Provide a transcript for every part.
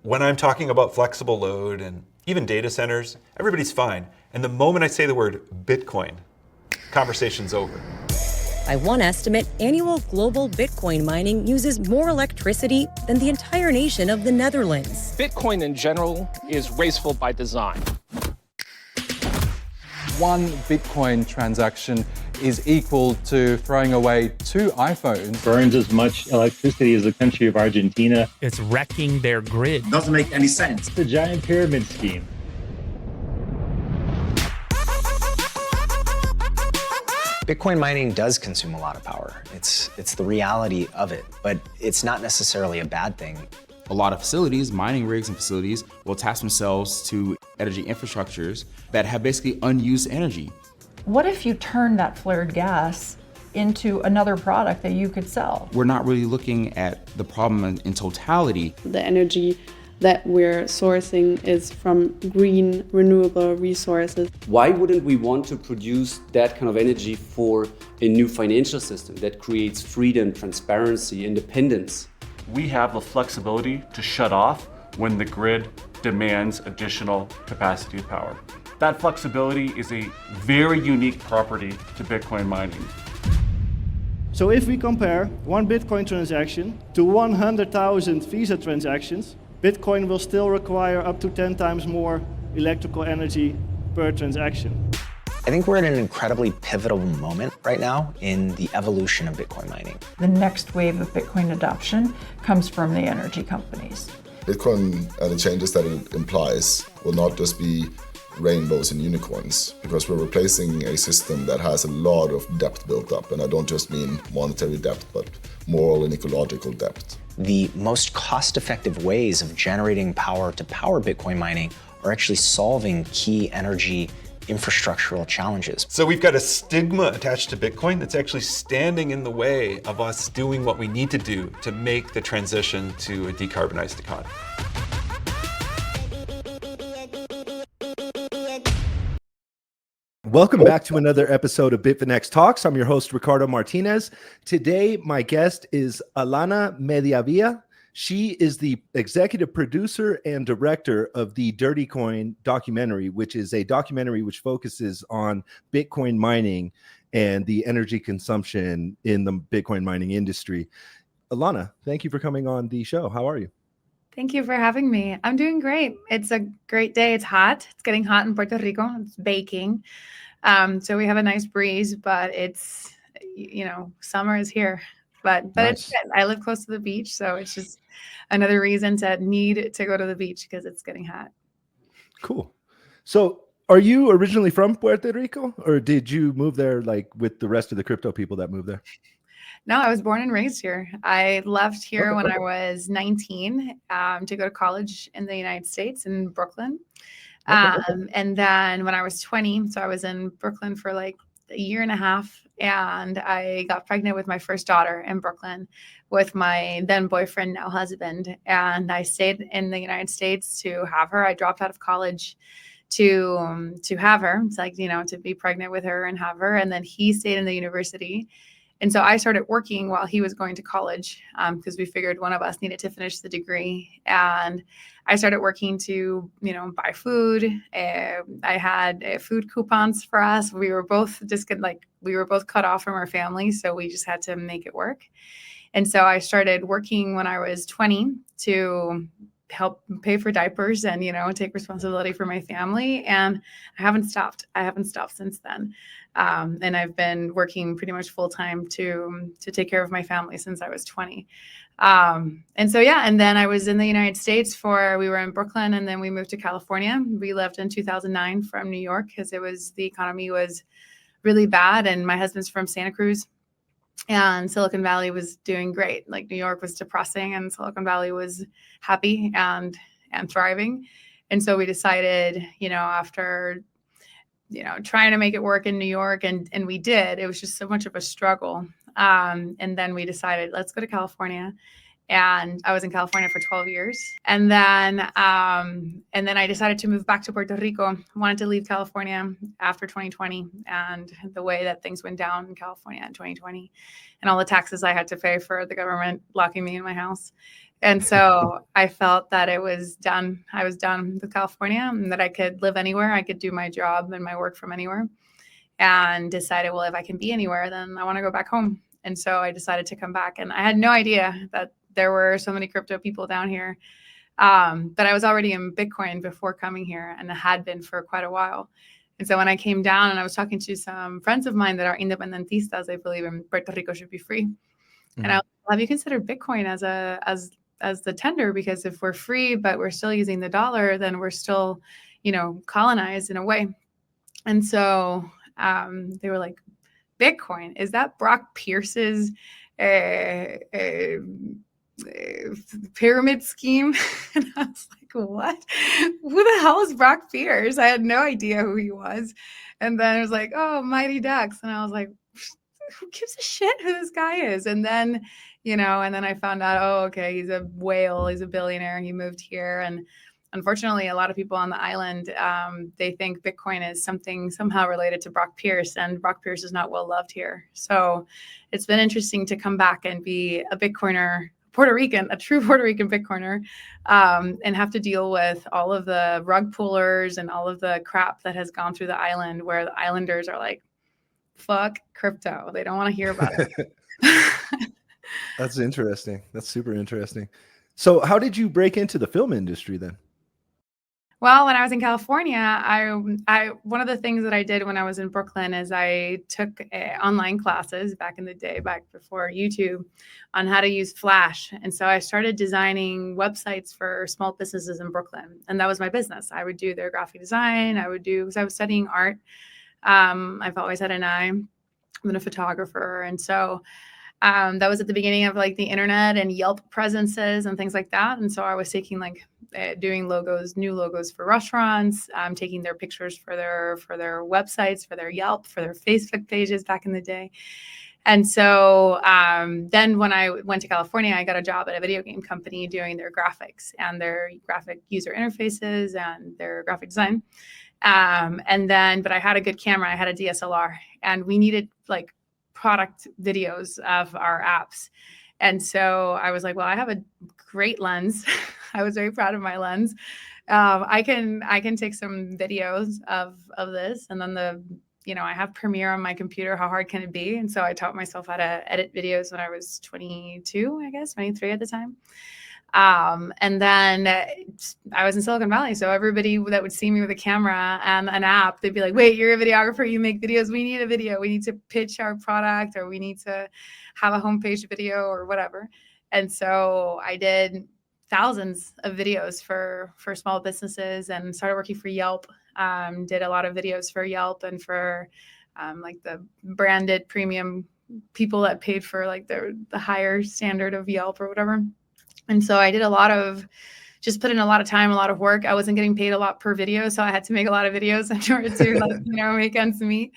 When I'm talking about flexible load and even data centers, everybody's fine. And the moment I say the word Bitcoin, conversation's over. By one estimate, annual global Bitcoin mining uses more electricity than the entire nation of the Netherlands. Bitcoin in general is wasteful by design. One Bitcoin transaction is equal to throwing away 2 iPhones. Burns as much electricity as the country of Argentina. It's wrecking their grid. Doesn't make any sense. It's a giant pyramid scheme. Bitcoin mining does consume a lot of power. It's the reality of it, but it's not necessarily a bad thing. A lot of facilities, mining rigs and facilities, will attach themselves to energy infrastructures that have basically unused energy. What if you turn that flared gas into another product that you could sell? We're not really looking at the problem in totality. The energy that we're sourcing is from green, renewable resources. Why wouldn't we want to produce that kind of energy for a new financial system that creates freedom, transparency, independence? We have the flexibility to shut off when the grid demands additional capacity of power. That flexibility is a very unique property to Bitcoin mining. So if we compare one Bitcoin transaction to 100,000 Visa transactions, Bitcoin will still require up to 10 times more electrical energy per transaction. I think we're at an incredibly pivotal moment right now in the evolution of Bitcoin mining. The next wave of Bitcoin adoption comes from the energy companies. Bitcoin and the changes that it implies will not just be rainbows and unicorns, because we're replacing a system that has a lot of debt built up. And I don't just mean monetary debt, but moral and ecological debt. The most cost-effective ways of generating power to power Bitcoin mining are actually solving key energy infrastructural challenges. So we've got a stigma attached to Bitcoin that's actually standing in the way of us doing what we need to do to make the transition to a decarbonized economy. Welcome back to another episode of Bitfinex Talks. I'm your host, Ricardo Martinez. Today, my guest is Alana Mediavilla. She is the executive producer and director of the Dirty Coin documentary, which is a documentary which focuses on Bitcoin mining and the energy consumption in the Bitcoin mining industry. Alana, thank you for coming on the show. How are you? Thank you for having me. I'm doing great. It's a great day. It's hot. It's getting hot in Puerto Rico. It's baking. So we have a nice breeze, but it's, summer is here. But nice. It's good. I live close to the beach, so it's just another reason to need to go to the beach because it's getting hot. Cool. So are you originally from Puerto Rico, or did you move there like with the rest of the crypto people that moved there? No, I was born and raised here. I left here when I was 19 to go to college in the United States in Brooklyn. And then when I was 20, so I was in Brooklyn for like a year and a half, and I got pregnant with my first daughter in Brooklyn with my then boyfriend, now husband. And I stayed in the United States to have her. I dropped out of college to have her. It's like, to be pregnant with her and have her. And then he stayed in the university. And so I started working while he was going to college because we figured one of us needed to finish the degree. And I started working to, buy food. I had food coupons for us. We were both cut off from our family, so we just had to make it work. And so I started working when I was 20 to help pay for diapers and, take responsibility for my family. And I haven't stopped. Since then. And I've been working pretty much full time to take care of my family since I was 20. And then I was in the United States we were in Brooklyn, and then we moved to California. We left in 2009 from New York because the economy was really bad. And my husband's from Santa Cruz, and Silicon Valley was doing great. Like New York was depressing and Silicon Valley was happy and thriving. And so we decided, after trying to make it work in New York, and we did. It was just so much of a struggle. And then we decided, let's go to California. And I was in California for 12 years. And then I decided to move back to Puerto Rico. I wanted to leave California after 2020 and the way that things went down in California in 2020 and all the taxes I had to pay for the government locking me in my house. And so I felt that it was done. I was done with California and that I could live anywhere. I could do my job and my work from anywhere, and decided, well, if I can be anywhere, then I want to go back home. And so I decided to come back. And I had no idea that there were so many crypto people down here. But I was already in Bitcoin before coming here, and had been for quite a while. And so when I came down and I was talking to some friends of mine that are independentistas, they believe in Puerto Rico should be free. Mm-hmm. And I was like, have you considered Bitcoin as the tender? Because if we're free, but we're still using the dollar, then we're still, colonized in a way. And so they were like, Bitcoin, is that Brock Pierce's pyramid scheme? And I was like, what? Who the hell is Brock Pierce? I had no idea who he was. And then it was like, oh, Mighty Ducks. And I was like, who gives a shit who this guy is? And then, and then I found out, oh, okay, he's a whale. He's a billionaire. He moved here. And unfortunately, a lot of people on the island, they think Bitcoin is something somehow related to Brock Pierce, and Brock Pierce is not well loved here. So it's been interesting to come back and be a Bitcoiner, Puerto Rican, a true Puerto Rican Bitcoiner, and have to deal with all of the rug pullers and all of the crap that has gone through the island, where the islanders are like, fuck crypto. They don't want to hear about it. That's interesting. That's super interesting. So how did you break into the film industry then? Well, when I was in California, I one of the things that I did when I was in Brooklyn is I took online classes back in the day, back before YouTube, on how to use Flash. And so I started designing websites for small businesses in Brooklyn. And that was my business. I would do their graphic design. Because I was studying art. I've always had an eye. I've been a photographer. And so that was at the beginning of like the internet and Yelp presences and things like that. And so I was taking doing logos, new logos for restaurants, taking their pictures for their websites, for their Yelp, for their Facebook pages back in the day. And so then when I went to California, I got a job at a video game company doing their graphics and their graphic user interfaces and their graphic design. But I had a good camera. I had a DSLR, and we needed product videos of our apps. And so I was like, well, I have a great lens. I was very proud of my lens. I can take some videos of this. And then I have Premiere on my computer. How hard can it be? And so I taught myself how to edit videos when I was 22, 23 at the time. And then I was in Silicon Valley. So everybody that would see me with a camera and an app, they'd be like, wait, you're a videographer, you make videos. We need a video. We need to pitch our product, or we need to have a homepage video or whatever. And so I did thousands of videos for small businesses and started working for Yelp. Did a lot of videos for Yelp and for the branded premium people that paid for the higher standard of Yelp or whatever. And so I did just put in a lot of time, a lot of work. I wasn't getting paid a lot per video, so I had to make a lot of videos in order to make ends meet.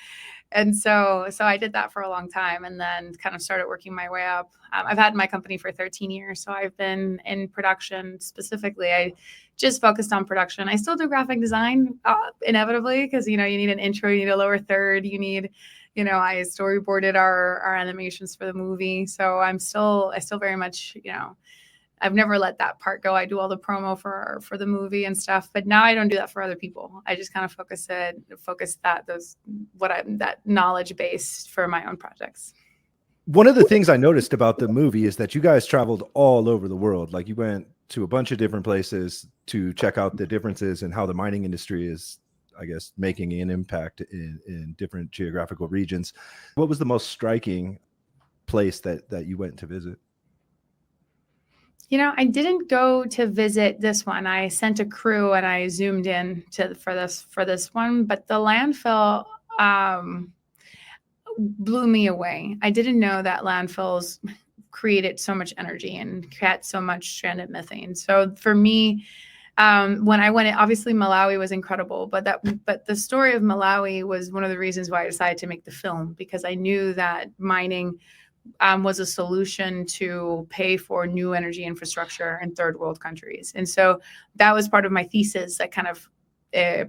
And so I did that for a long time, and then kind of started working my way up. I've had my company for 13 years, so I've been in production specifically. I just focused on production. I still do graphic design inevitably, because you need an intro, you need a lower third, you need. I storyboarded our animations for the movie, so I still very much I've never let that part go. I do all the promo for the movie and stuff, but now I don't do that for other people. I just kind of focus that knowledge base for my own projects. One of the things I noticed about the movie is that you guys traveled all over the world. Like, you went to a bunch of different places to check out the differences in how the mining industry is, I guess, making an impact in different geographical regions. What was the most striking place that you went to visit? I didn't go to visit this one. I sent a crew and I zoomed in for this one, but the landfill blew me away. I didn't know that landfills created so much energy and had so much stranded methane. So for me, when I went, obviously Malawi was incredible, but the story of Malawi was one of the reasons why I decided to make the film, because I knew that mining was a solution to pay for new energy infrastructure in third world countries. And so that was part of my thesis that kind of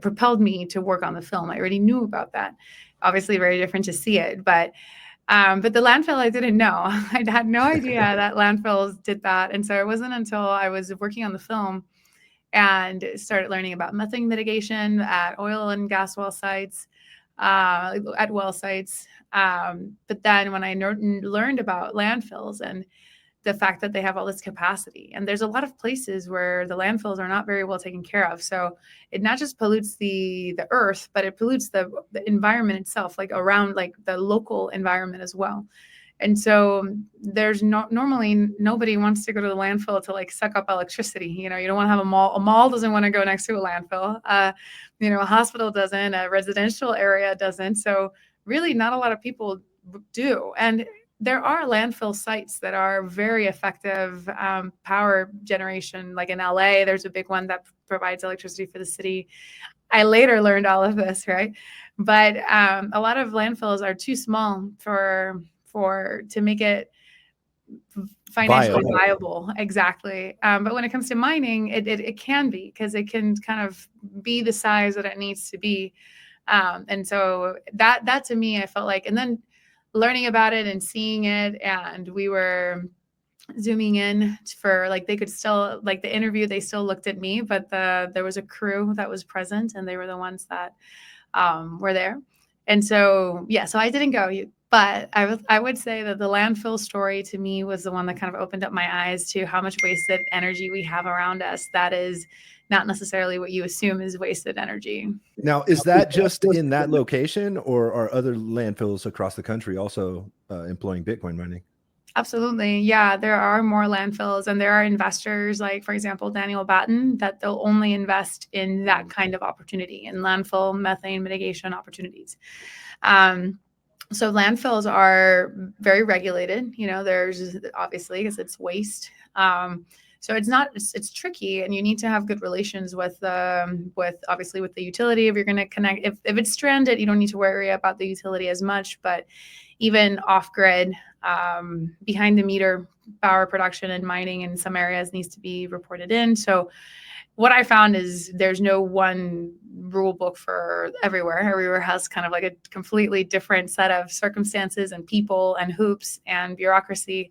propelled me to work on the film. I already knew about that. Obviously very different to see it, but But the landfill, I didn't know. I had no idea that landfills did that. And so it wasn't until I was working on the film and started learning about methane mitigation at oil and gas well sites, at well sites. But then when I learned about landfills and the fact that they have all this capacity, and there's a lot of places where the landfills are not very well taken care of. So it not just pollutes the earth, but it pollutes the environment itself, like around like the local environment as well. And so there's normally nobody wants to go to the landfill to like suck up electricity. You know, you don't want to have a mall. A mall doesn't want to go next to a landfill. You know, a hospital doesn't, a residential area doesn't. So really not a lot of people do. And there are landfill sites that are very effective power generation. Like in LA, there's a big one that provides electricity for the city. I later learned all of this, right? But a lot of landfills are too small to make it financially viable. Exactly. But when it comes to mining, it can be, because it can kind of be the size that it needs to be. And so that to me, I felt like, and then learning about it and seeing it, and we were zooming in for like, they could still, like the interview, they still looked at me, but there was a crew that was present and they were the ones that were there. And so, yeah, so I didn't go, but I would say that the landfill story to me was the one that kind of opened up my eyes to how much wasted energy we have around us. That is not necessarily what you assume is wasted energy. Now, is that just in that location, or are other landfills across the country also employing Bitcoin mining? Absolutely. Yeah, there are more landfills, and there are investors like, for example, Daniel Batten, that they'll only invest in that kind of opportunity, in landfill methane mitigation opportunities. So landfills are very regulated. You know, there's obviously, because it's waste. So it's tricky, and you need to have good relations with obviously with the utility. If you're going to connect, if it's stranded, you don't need to worry about the utility as much, but even off grid, behind the meter power production and mining in some areas needs to be reported in. So what I found is there's no one rule book for everywhere. Everywhere has kind of like a completely different set of circumstances and people and hoops and bureaucracy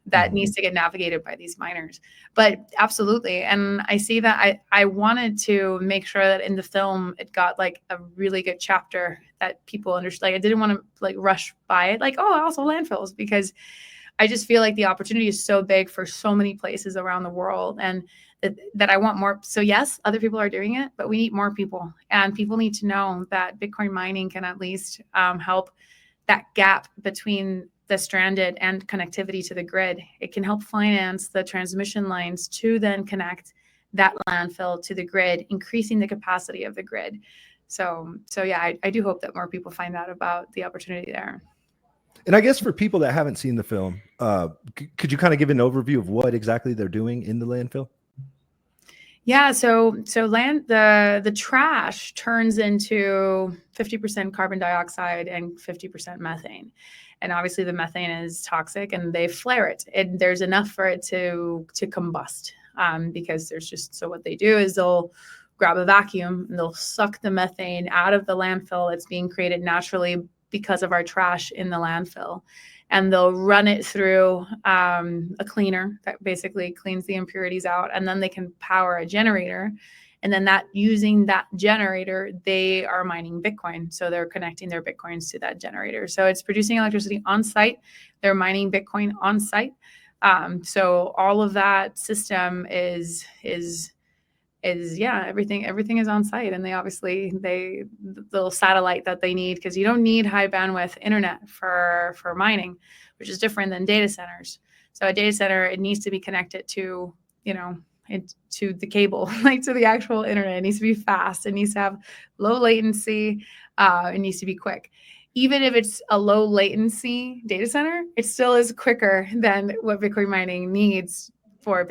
that needs to get navigated by these miners. But absolutely. And I see that I wanted to make sure that in the film, it got like a really good chapter that people understand. Like, I didn't want to like rush by it. Like, oh, also landfills, because I just feel like the opportunity is so big for so many places around the world, and that I want more. So yes, other people are doing it, but we need more people, and people need to know that Bitcoin mining can at least help that gap between the stranded and connectivity to the grid. It can help finance the transmission lines to then connect that landfill to the grid, increasing the capacity of the grid. So yeah, I do hope that more people find out about the opportunity there. And I guess for people that haven't seen the film, could you kind of give an overview of what exactly they're doing in the landfill? Yeah, so the trash turns into 50% carbon dioxide and 50% methane. And obviously the methane is toxic, and they flare it. There's enough for it to combust, because there's just, so what they do is they'll grab a vacuum and they'll suck the methane out of the landfill. It's being created naturally because of our trash in the landfill. And they'll run it through a cleaner that basically cleans the impurities out. And then they can power a generator. And then using that generator, they are mining Bitcoin. So they're connecting their Bitcoins to that generator. So it's producing electricity on site. They're mining Bitcoin on site. So all of that system is everything is on site. And they obviously, the little satellite that they need, because you don't need high bandwidth internet for mining, which is different than data centers. So a data center, it needs to be connected to, to the cable, like to the actual internet. It needs to be fast. It needs to have low latency. It needs to be quick. Even if it's a low latency data center, it still is quicker than what Bitcoin mining needs for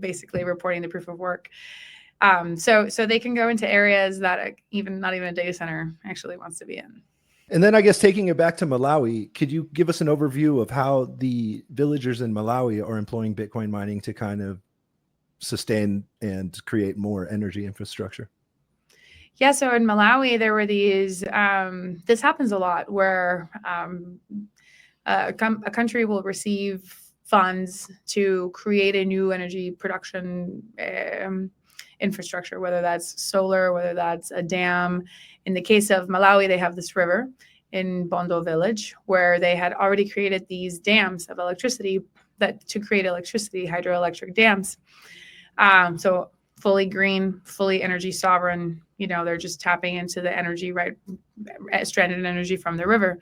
basically reporting the proof of work. So they can go into areas that not even a data center actually wants to be in. And then I guess taking it back to Malawi, could you give us an overview of how the villagers in Malawi are employing Bitcoin mining to kind of sustain and create more energy infrastructure? Yeah, so in Malawi, there were these, this happens a lot where a country will receive funds to create a new energy production infrastructure, whether that's solar, whether that's a dam. In the case of Malawi, they have this river in Bondo village where they had already created these dams of electricity to create electricity, hydroelectric dams. So fully green, fully energy sovereign, they're just tapping into the energy, right? Stranded energy from the river.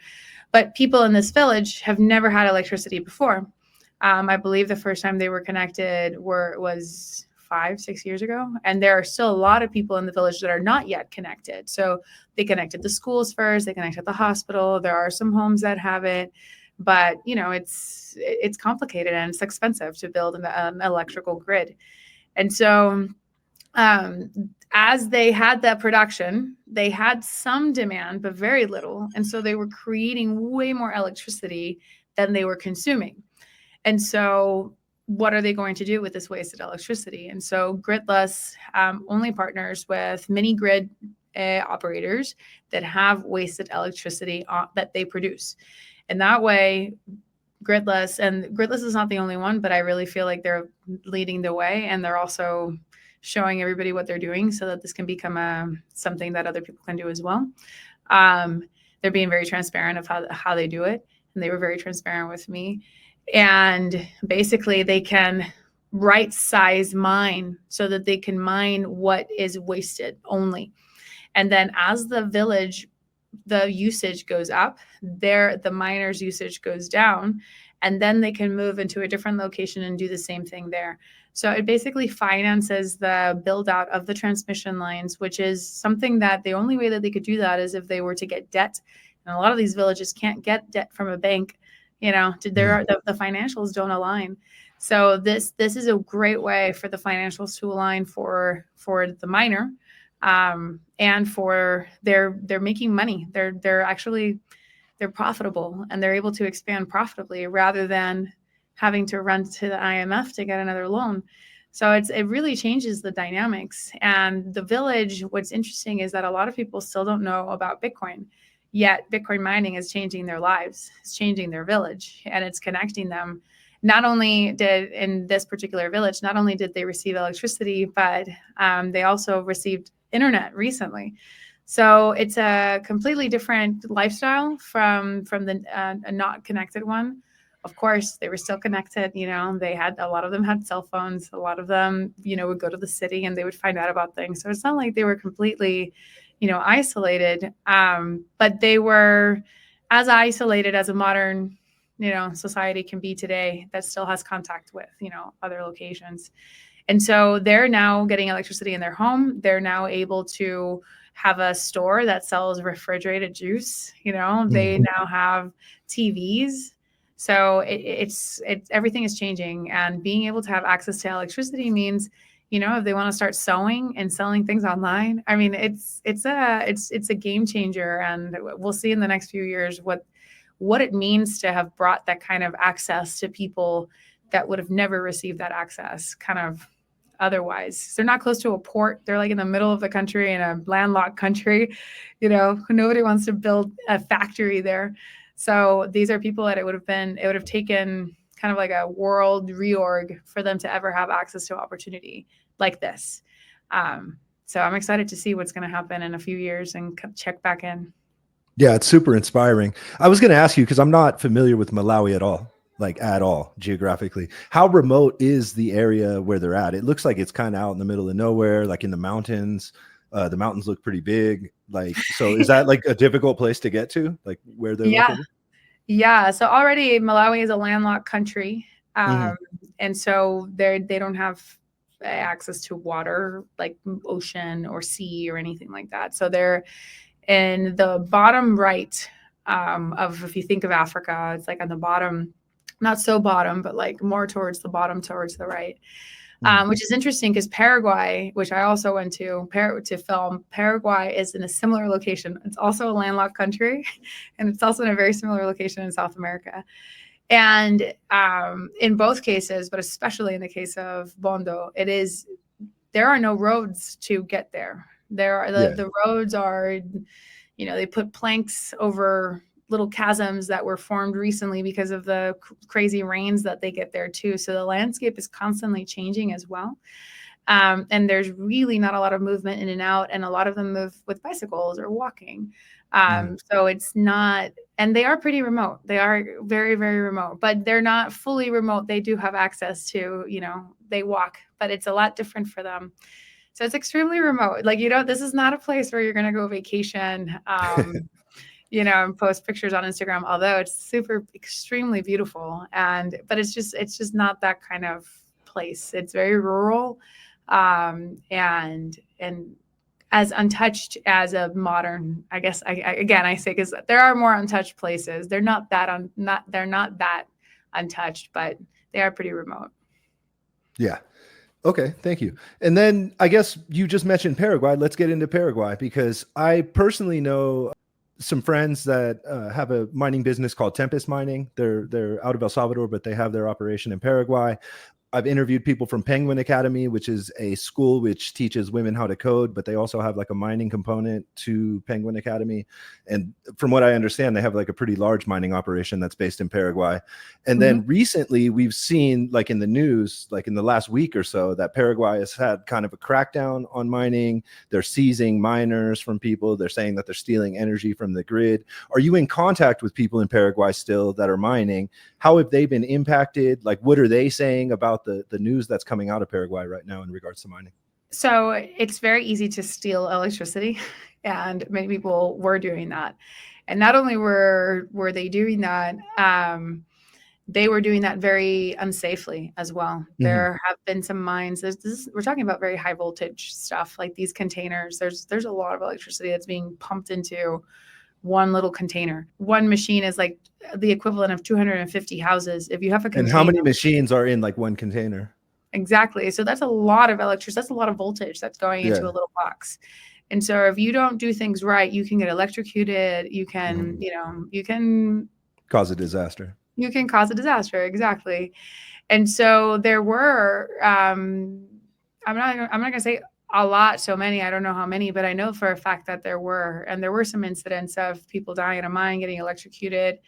But people in this village have never had electricity before. I believe the first time they were connected was 5-6 years ago. And there are still a lot of people in the village that are not yet connected. So they connected the schools first, they connected the hospital. There are some homes that have it, but it's complicated and it's expensive to build an electrical grid. And so as they had that production, they had some demand, but very little. And so they were creating way more electricity than they were consuming. And so what are they going to do with this wasted electricity? And so Gridless only partners with mini grid operators that have wasted electricity that they produce. And that way, Gridless is not the only one, but I really feel like they're leading the way, and they're also showing everybody what they're doing so that this can become something that other people can do as well. They're being very transparent of how they do it, and they were very transparent with me. And basically, they can right size mine so that they can mine what is wasted only. And then as the village, the usage goes up, the miners' usage goes down, and then they can move into a different location and do the same thing there. So it basically finances the build out of the transmission lines, which is something that the only way that they could do that is if they were to get debt. And a lot of these villages can't get debt from a bank. The financials don't align. So this is a great way for the financials to align for the miner, and for they're making money. They're profitable, and they're able to expand profitably rather than having to run to the IMF to get another loan. So it really changes the dynamics. And the village, what's interesting is that a lot of people still don't know about Bitcoin. Yet Bitcoin mining is changing their lives, it's changing their village, and it's connecting them. Not only in this particular village, not only did they receive electricity, but they also received internet recently. So it's a completely different lifestyle from the not connected one. Of course, they were still connected. A lot of them had cell phones. A lot of them, would go to the city and they would find out about things. So it's not like they were completely isolated, but they were as isolated as a modern, society can be today that still has contact with, other locations. And so they're now getting electricity in their home. They're now able to have a store that sells refrigerated juice. They now have TVs. So it's everything is changing, and being able to have access to electricity means, if they want to start sewing and selling things online, I mean, it's a game changer, and we'll see in the next few years what it means to have brought that kind of access to people that would have never received that access kind of otherwise. They're not close to a port. They're like in the middle of the country, in a landlocked country. Nobody wants to build a factory there. So these are people that it would have taken kind of like a world reorg for them to ever have access to opportunity like this. So I'm excited to see what's going to happen in a few years and check back in. Yeah, it's super inspiring. I was going to ask you, because I'm not familiar with Malawi at all, geographically. How remote is the area where they're at? It looks like it's kind of out in the middle of nowhere, like in the mountains. The mountains look pretty big. So is that like a difficult place to get to, like where they're located? Yeah. So already Malawi is a landlocked country. And so they don't have access to water, like ocean or sea or anything like that. So they're in the bottom right if you think of Africa, it's like on the bottom, not so bottom, but like more towards the bottom, towards the right. Which is interesting because Paraguay, which I also went to film, Paraguay is in a similar location. It's also a landlocked country, and it's also in a very similar location in South America. And in both cases, but especially in the case of Bondo, there are no roads to get there. The roads are, they put planks over little chasms that were formed recently because of the crazy rains that they get there too. So the landscape is constantly changing as well. And there's really not a lot of movement in and out, and a lot of them move with bicycles or walking. So it's not, and they are pretty remote. They are very, very remote, but they're not fully remote. They do have access to, they walk, but it's a lot different for them. So it's extremely remote. Like, this is not a place where you're going to go vacation, and post pictures on Instagram, although it's super extremely beautiful. But it's just not that kind of place. It's very rural, and as untouched as a modern, I guess I say, because there are more untouched places. They're not that untouched, but they are pretty remote. Yeah. Okay, thank you. And then I guess you just mentioned Paraguay. Let's get into Paraguay, because I personally know some friends that have a mining business called Tempest Mining. They're out of El Salvador, but they have their operation in Paraguay. I've interviewed people from Penguin Academy, which is a school which teaches women how to code, but they also have like a mining component to Penguin Academy. And from what I understand, they have like a pretty large mining operation that's based in Paraguay. And then recently we've seen, like in the news, like in the last week or so, that Paraguay has had kind of a crackdown on mining. They're seizing miners from people. They're saying that they're stealing energy from the grid. Are you in contact with people in Paraguay still that are mining? How have they been impacted? Like, what are they saying about the news that's coming out of Paraguay right now in regards to mining? So it's very easy to steal electricity, and many people were doing that. And not only were they doing that, they were doing that very unsafely as well. There have been some mines. We're talking about very high voltage stuff, like these containers. There's a lot of electricity that's being pumped into one little container. One machine is like the equivalent of 250 houses. If you have a container. And how many machines are in like one container? Exactly. So that's a lot of electricity. That's a lot of voltage that's going into a little box. And so if you don't do things right, you can get electrocuted. You can, you can cause a disaster. You can cause a disaster. Exactly. And so there were, I'm not going to say a lot, so many, I don't know how many, but I know for a fact that there were some incidents of people dying in a mine, getting electrocuted,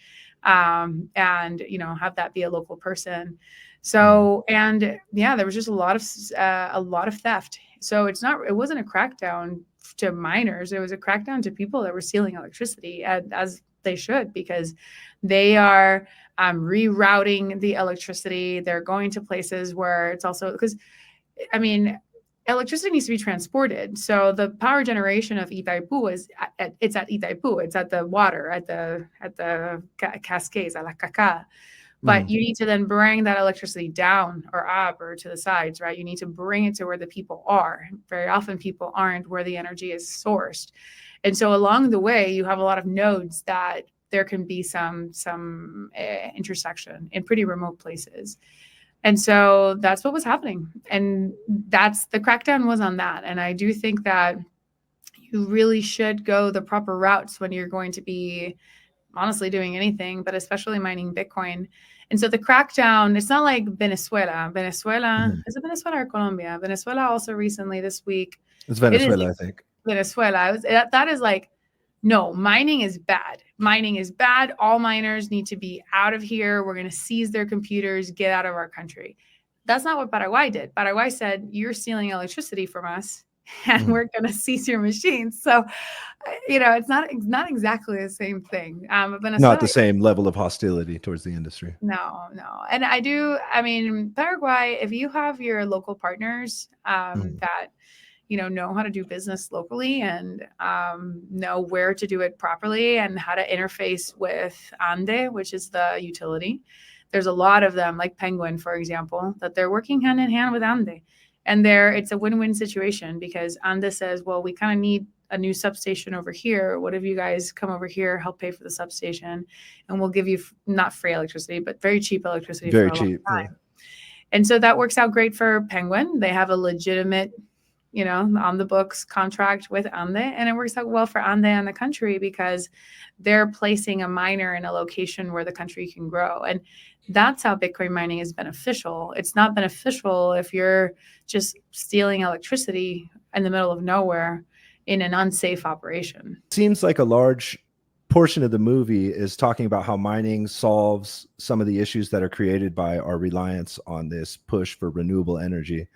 and, have that be a local person. So, and yeah, there was just a lot of theft. So it wasn't a crackdown to miners. It was a crackdown to people that were stealing electricity, as they should, because they are rerouting the electricity. They're going to places where it's also, because, electricity needs to be transported. So the power generation of Itaipu it's at Itaipu. It's at the water, at the cascades, at La Caca. But you need to then bring that electricity down or up or to the sides, right? You need to bring it to where the people are. Very often people aren't where the energy is sourced. And so along the way, you have a lot of nodes that there can be some intersection in pretty remote places. And so that's what was happening. And the crackdown was on that. And I do think that you really should go the proper routes when you're going to be honestly doing anything, but especially mining Bitcoin. And so the crackdown, it's not like Venezuela. Is it Venezuela or Colombia? Venezuela also recently this week. It's Venezuela, I think. Venezuela. That is like, no, mining is bad. Mining is bad. All miners need to be out of here. We're going to seize their computers, get out of our country. That's not what Paraguay did. Paraguay said, you're stealing electricity from us, and we're going to seize your machines. So, it's not exactly the same thing. Not the same level of hostility towards the industry. No. And Paraguay, if you have your local partners that, know how to do business locally and know where to do it properly and how to interface with ANDE, which is the utility. There's a lot of them, like Penguin, for example, that they're working hand in hand with ANDE. And it's a win-win situation, because ANDE says, well, we kind of need a new substation over here. What if you guys come over here, help pay for the substation, and we'll give you not free electricity, but very cheap electricity. Very cheap. Yeah. And so that works out great for Penguin. They have a legitimate, on the books contract with ANDE, and it works out well for ANDE and the country, because they're placing a miner in a location where the country can grow. And that's how Bitcoin mining is beneficial. It's not beneficial if you're just stealing electricity in the middle of nowhere. in an unsafe operation. Seems like a large portion of the movie is talking about how mining solves some of the issues that are created by our reliance on this push for renewable energy.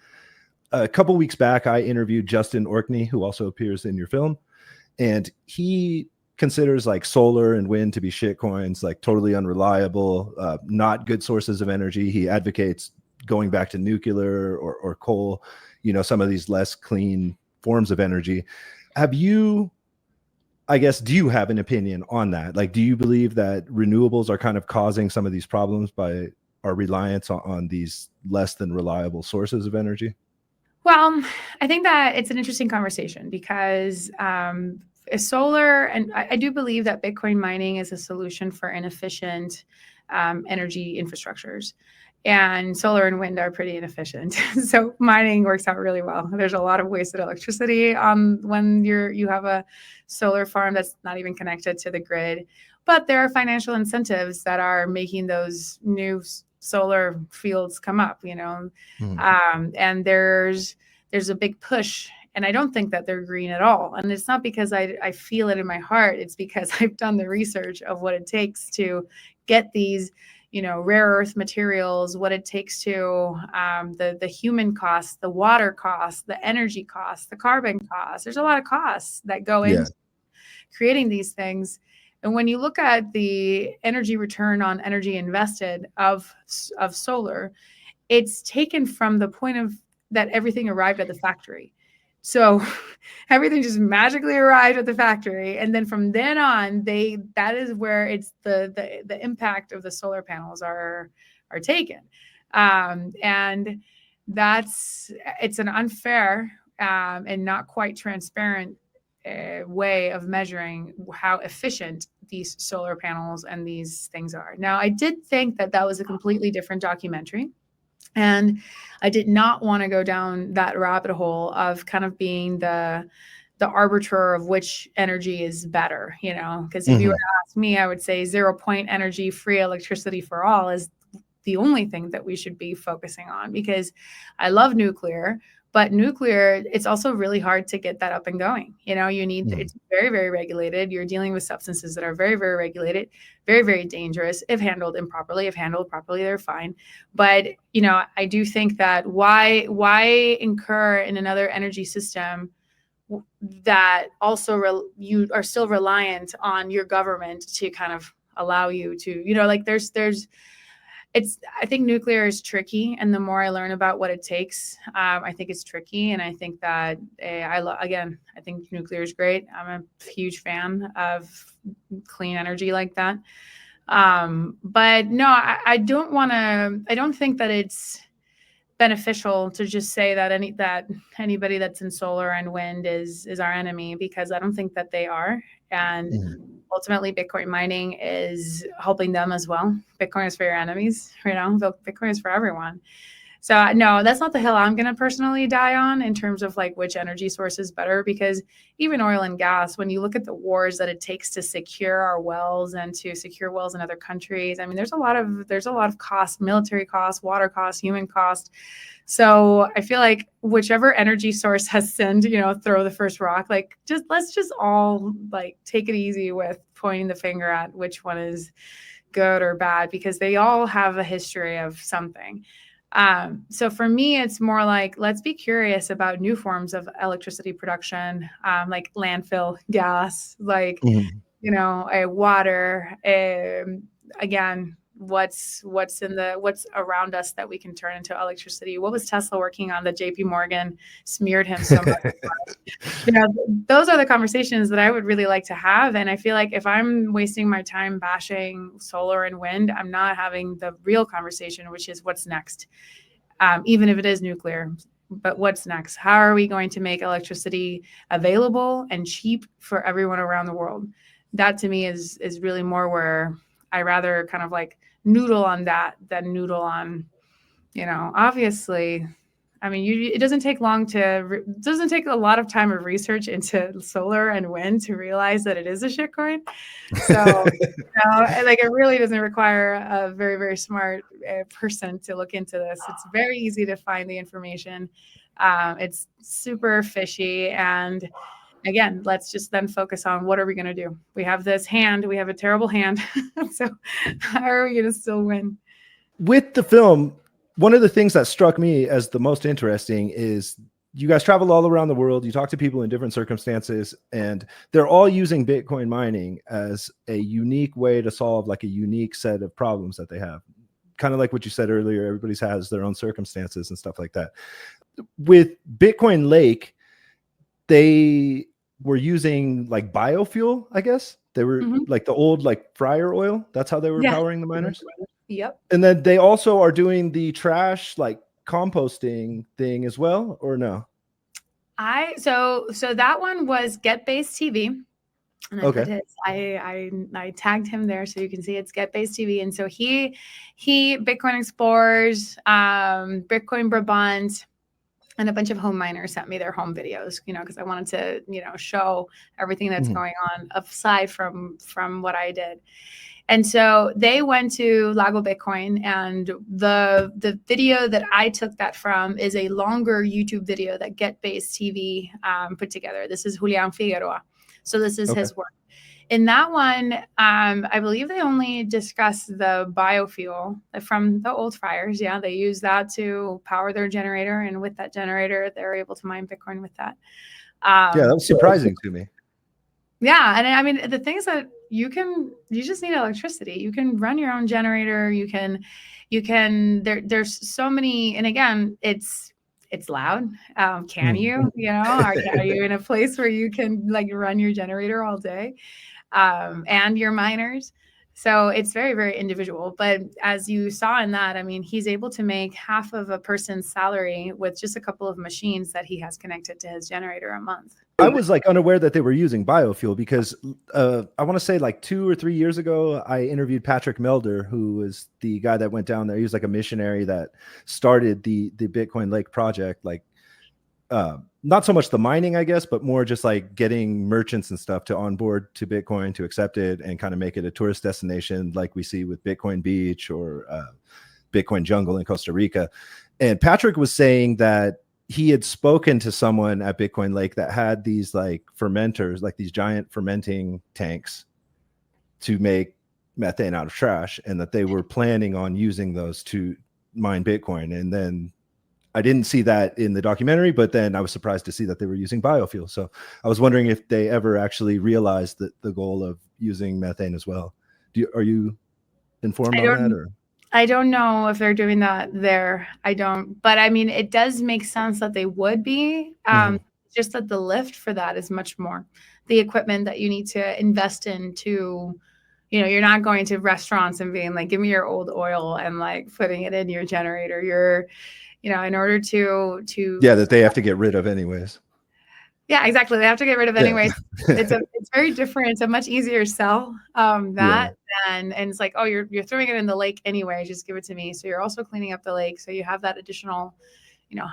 A couple weeks back, I interviewed Justin Orkney, who also appears in your film, and he considers like solar and wind to be shitcoins, like totally unreliable, not good sources of energy. He advocates going back to nuclear or coal, you know, some of these less clean forms of energy. Have you, I guess, do you have an opinion on that? Like, do you believe that renewables are kind of causing some of these problems by our reliance on these less than reliable sources of energy? Well, I think that it's an interesting conversation because solar, and I do believe that Bitcoin mining is a solution for inefficient energy infrastructures. And solar and wind are pretty inefficient. So mining works out really well. There's a lot of wasted electricity when you have a solar farm that's not even connected to the grid. But there are financial incentives that are making those new solar fields come up, you know. And there's a big push. And I don't think that they're green at all. And it's not because I feel it in my heart. It's because I've done the research of what it takes to get these, you know, rare earth materials, what it takes to the human costs, the water costs, the energy costs, the carbon costs. There's a lot of costs that go into creating these things. And when you look at the energy return on energy invested of solar, it's taken from the point of that everything arrived at the factory. So everything just magically arrived at the factory. And then from then on, that is where it's the impact of the solar panels are taken. And it's an unfair and not quite transparent way of measuring how efficient these solar panels and these things are. Now, I did think that was a completely different documentary. And I did not want to go down that rabbit hole of kind of being the arbiter of which energy is better, you know, because if you were to ask me, I would say 0 point energy, free electricity for all is the only thing that we should be focusing on, because I love nuclear, but nuclear, it's also really hard to get that up and going. You know, it's very, very regulated. You're dealing with substances that are very, very regulated, very, very dangerous if handled improperly. If handled properly, they're fine. But, you know, I do think that why incur in another energy system that also you are still reliant on your government to kind of allow you to, you know, like I think nuclear is tricky, and the more I learn about what it takes, I think it's tricky, and I think that I think nuclear is great. I'm a huge fan of clean energy like that. But no, I don't think that it's beneficial to just say that anybody that's in solar and wind is our enemy, because I don't think that they are. And ultimately, Bitcoin mining is helping them as well. Bitcoin is for your enemies, you know, Bitcoin is for everyone. So no, that's not the hill I'm going to personally die on in terms of like which energy source is better, because even oil and gas, when you look at the wars that it takes to secure our wells and to secure wells in other countries, I mean, there's a lot of cost, military cost, water cost, human cost. So I feel like whichever energy source has sinned, you know, throw the first rock. Like, let's just all like take it easy with pointing the finger at which one is good or bad, because they all have a history of something. So for me, it's more like, let's be curious about new forms of electricity production, like landfill gas, like, you know, water, again, what's around us that we can turn into electricity. What was Tesla working on that JP Morgan smeared him so much? You know, those are the conversations that I would really like to have. And I feel like if I'm wasting my time bashing solar and wind, I'm not having the real conversation, which is what's next. Even if it is nuclear, but what's next? How are we going to make electricity available and cheap for everyone around the world? That to me is really more where I rather kind of like noodle on that than noodle on, you know, obviously, I mean, it doesn't take a lot of time of research into solar and wind to realize that it is a shitcoin. So, you know, like it really doesn't require a very, very smart person to look into this. It's very easy to find the information. It's super fishy, and again, let's just then focus on what are we going to do? We have this hand, we have a terrible hand. So how are we going to still win? With the film, one of the things that struck me as the most interesting is you guys travel all around the world. You talk to people in different circumstances, and they're all using Bitcoin mining as a unique way to solve like a unique set of problems that they have. Kind of like what you said earlier, everybody has their own circumstances and stuff like that. With Bitcoin Lake, they were using like biofuel, I guess. They were like the old like fryer oil. That's how they were powering the miners. Yep. And then they also are doing the trash like composting thing as well, or no? So that one was GetBase TV. And I tagged him there so you can see it's GetBase TV. And so he Bitcoin Explorers, Bitcoin Brabant, and a bunch of home miners sent me their home videos, because I wanted to, show everything that's going on aside from what I did. And so they went to Lago Bitcoin, and the video that I took that from is a longer YouTube video that GetBase TV put together. This is Julian Figueroa. So this is his work. In that one, I believe they only discuss the biofuel from the old fryers. Yeah, they use that to power their generator. And with that generator, they're able to mine Bitcoin with that. Yeah, that was surprising to me. Yeah. And I mean, the things that you just need electricity. You can run your own generator. There's so many, and again, it's loud. Can you, are you in a place where you can like run your generator all day, and your miners? So it's very, very individual. But as you saw in that, I mean, he's able to make half of a person's salary with just a couple of machines that he has connected to his generator a month. I was like unaware that they were using biofuel because I want to say like 2 or 3 years ago, I interviewed Patrick Melder, who was the guy that went down there. He was like a missionary that started the Bitcoin Lake project. Like not so much the mining, I guess, but more just like getting merchants and stuff to onboard to Bitcoin, to accept it and kind of make it a tourist destination like we see with Bitcoin Beach or Bitcoin Jungle in Costa Rica. And Patrick was saying that he had spoken to someone at Bitcoin Lake that had these like fermenters, like these giant fermenting tanks to make methane out of trash, and that they were planning on using those to mine Bitcoin. And then I didn't see that in the documentary, but then I was surprised to see that they were using biofuel. So I was wondering if they ever actually realized that the goal of using methane as well. Are you informed on that? Or I don't know if they're doing that there. I don't, but I mean, it does make sense that they would be. Just that the lift for that is much more. The equipment that you need to invest in to, you're not going to restaurants and being like, give me your old oil and like putting it in your generator. You're, in order to that they have to get rid of anyways. Yeah, exactly. They have to get rid of anyways. It's very different. It's a much easier sell and it's like, oh, you're throwing it in the lake anyway. Just give it to me. So you're also cleaning up the lake. So you have that additional,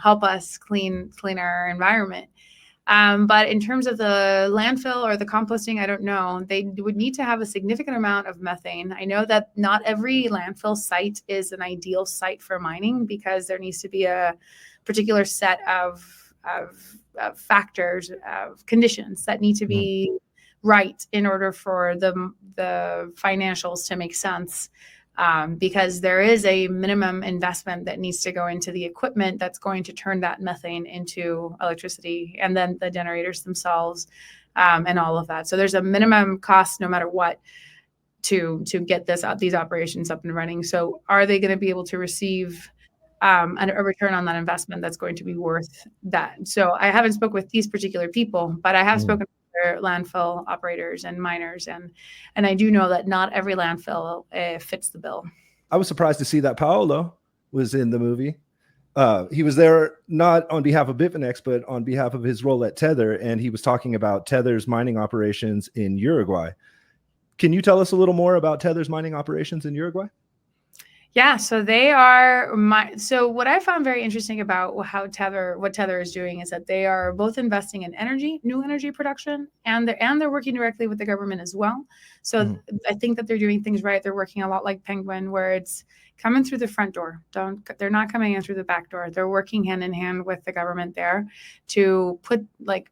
help us clean our environment. But in terms of the landfill or the composting, I don't know. They would need to have a significant amount of methane. I know that not every landfill site is an ideal site for mining because there needs to be a particular set of factors, of conditions that need to be right in order for the financials to make sense. Because there is a minimum investment that needs to go into the equipment that's going to turn that methane into electricity, and then the generators themselves, and all of that. So there's a minimum cost no matter what to get these operations up and running. So are they going to be able to receive a return on that investment that's going to be worth that? So I haven't spoken with these particular people, but I have spoken with landfill operators and miners, and I do know that not every landfill fits the bill. I was surprised to see that Paolo was in the movie. He was there not on behalf of Bitfinex, but on behalf of his role at Tether, and he was talking about Tether's mining operations in Uruguay. Can you tell us a little more about Tether's mining operations in Uruguay? Yeah, so they are so what I found very interesting about what Tether is doing is that they are both investing in new energy production, and they're working directly with the government as well. So I think that they're doing things right. They're working a lot like Penguin, where it's come in through the front door. They're not coming in through the back door. They're working hand in hand with the government there to put, like,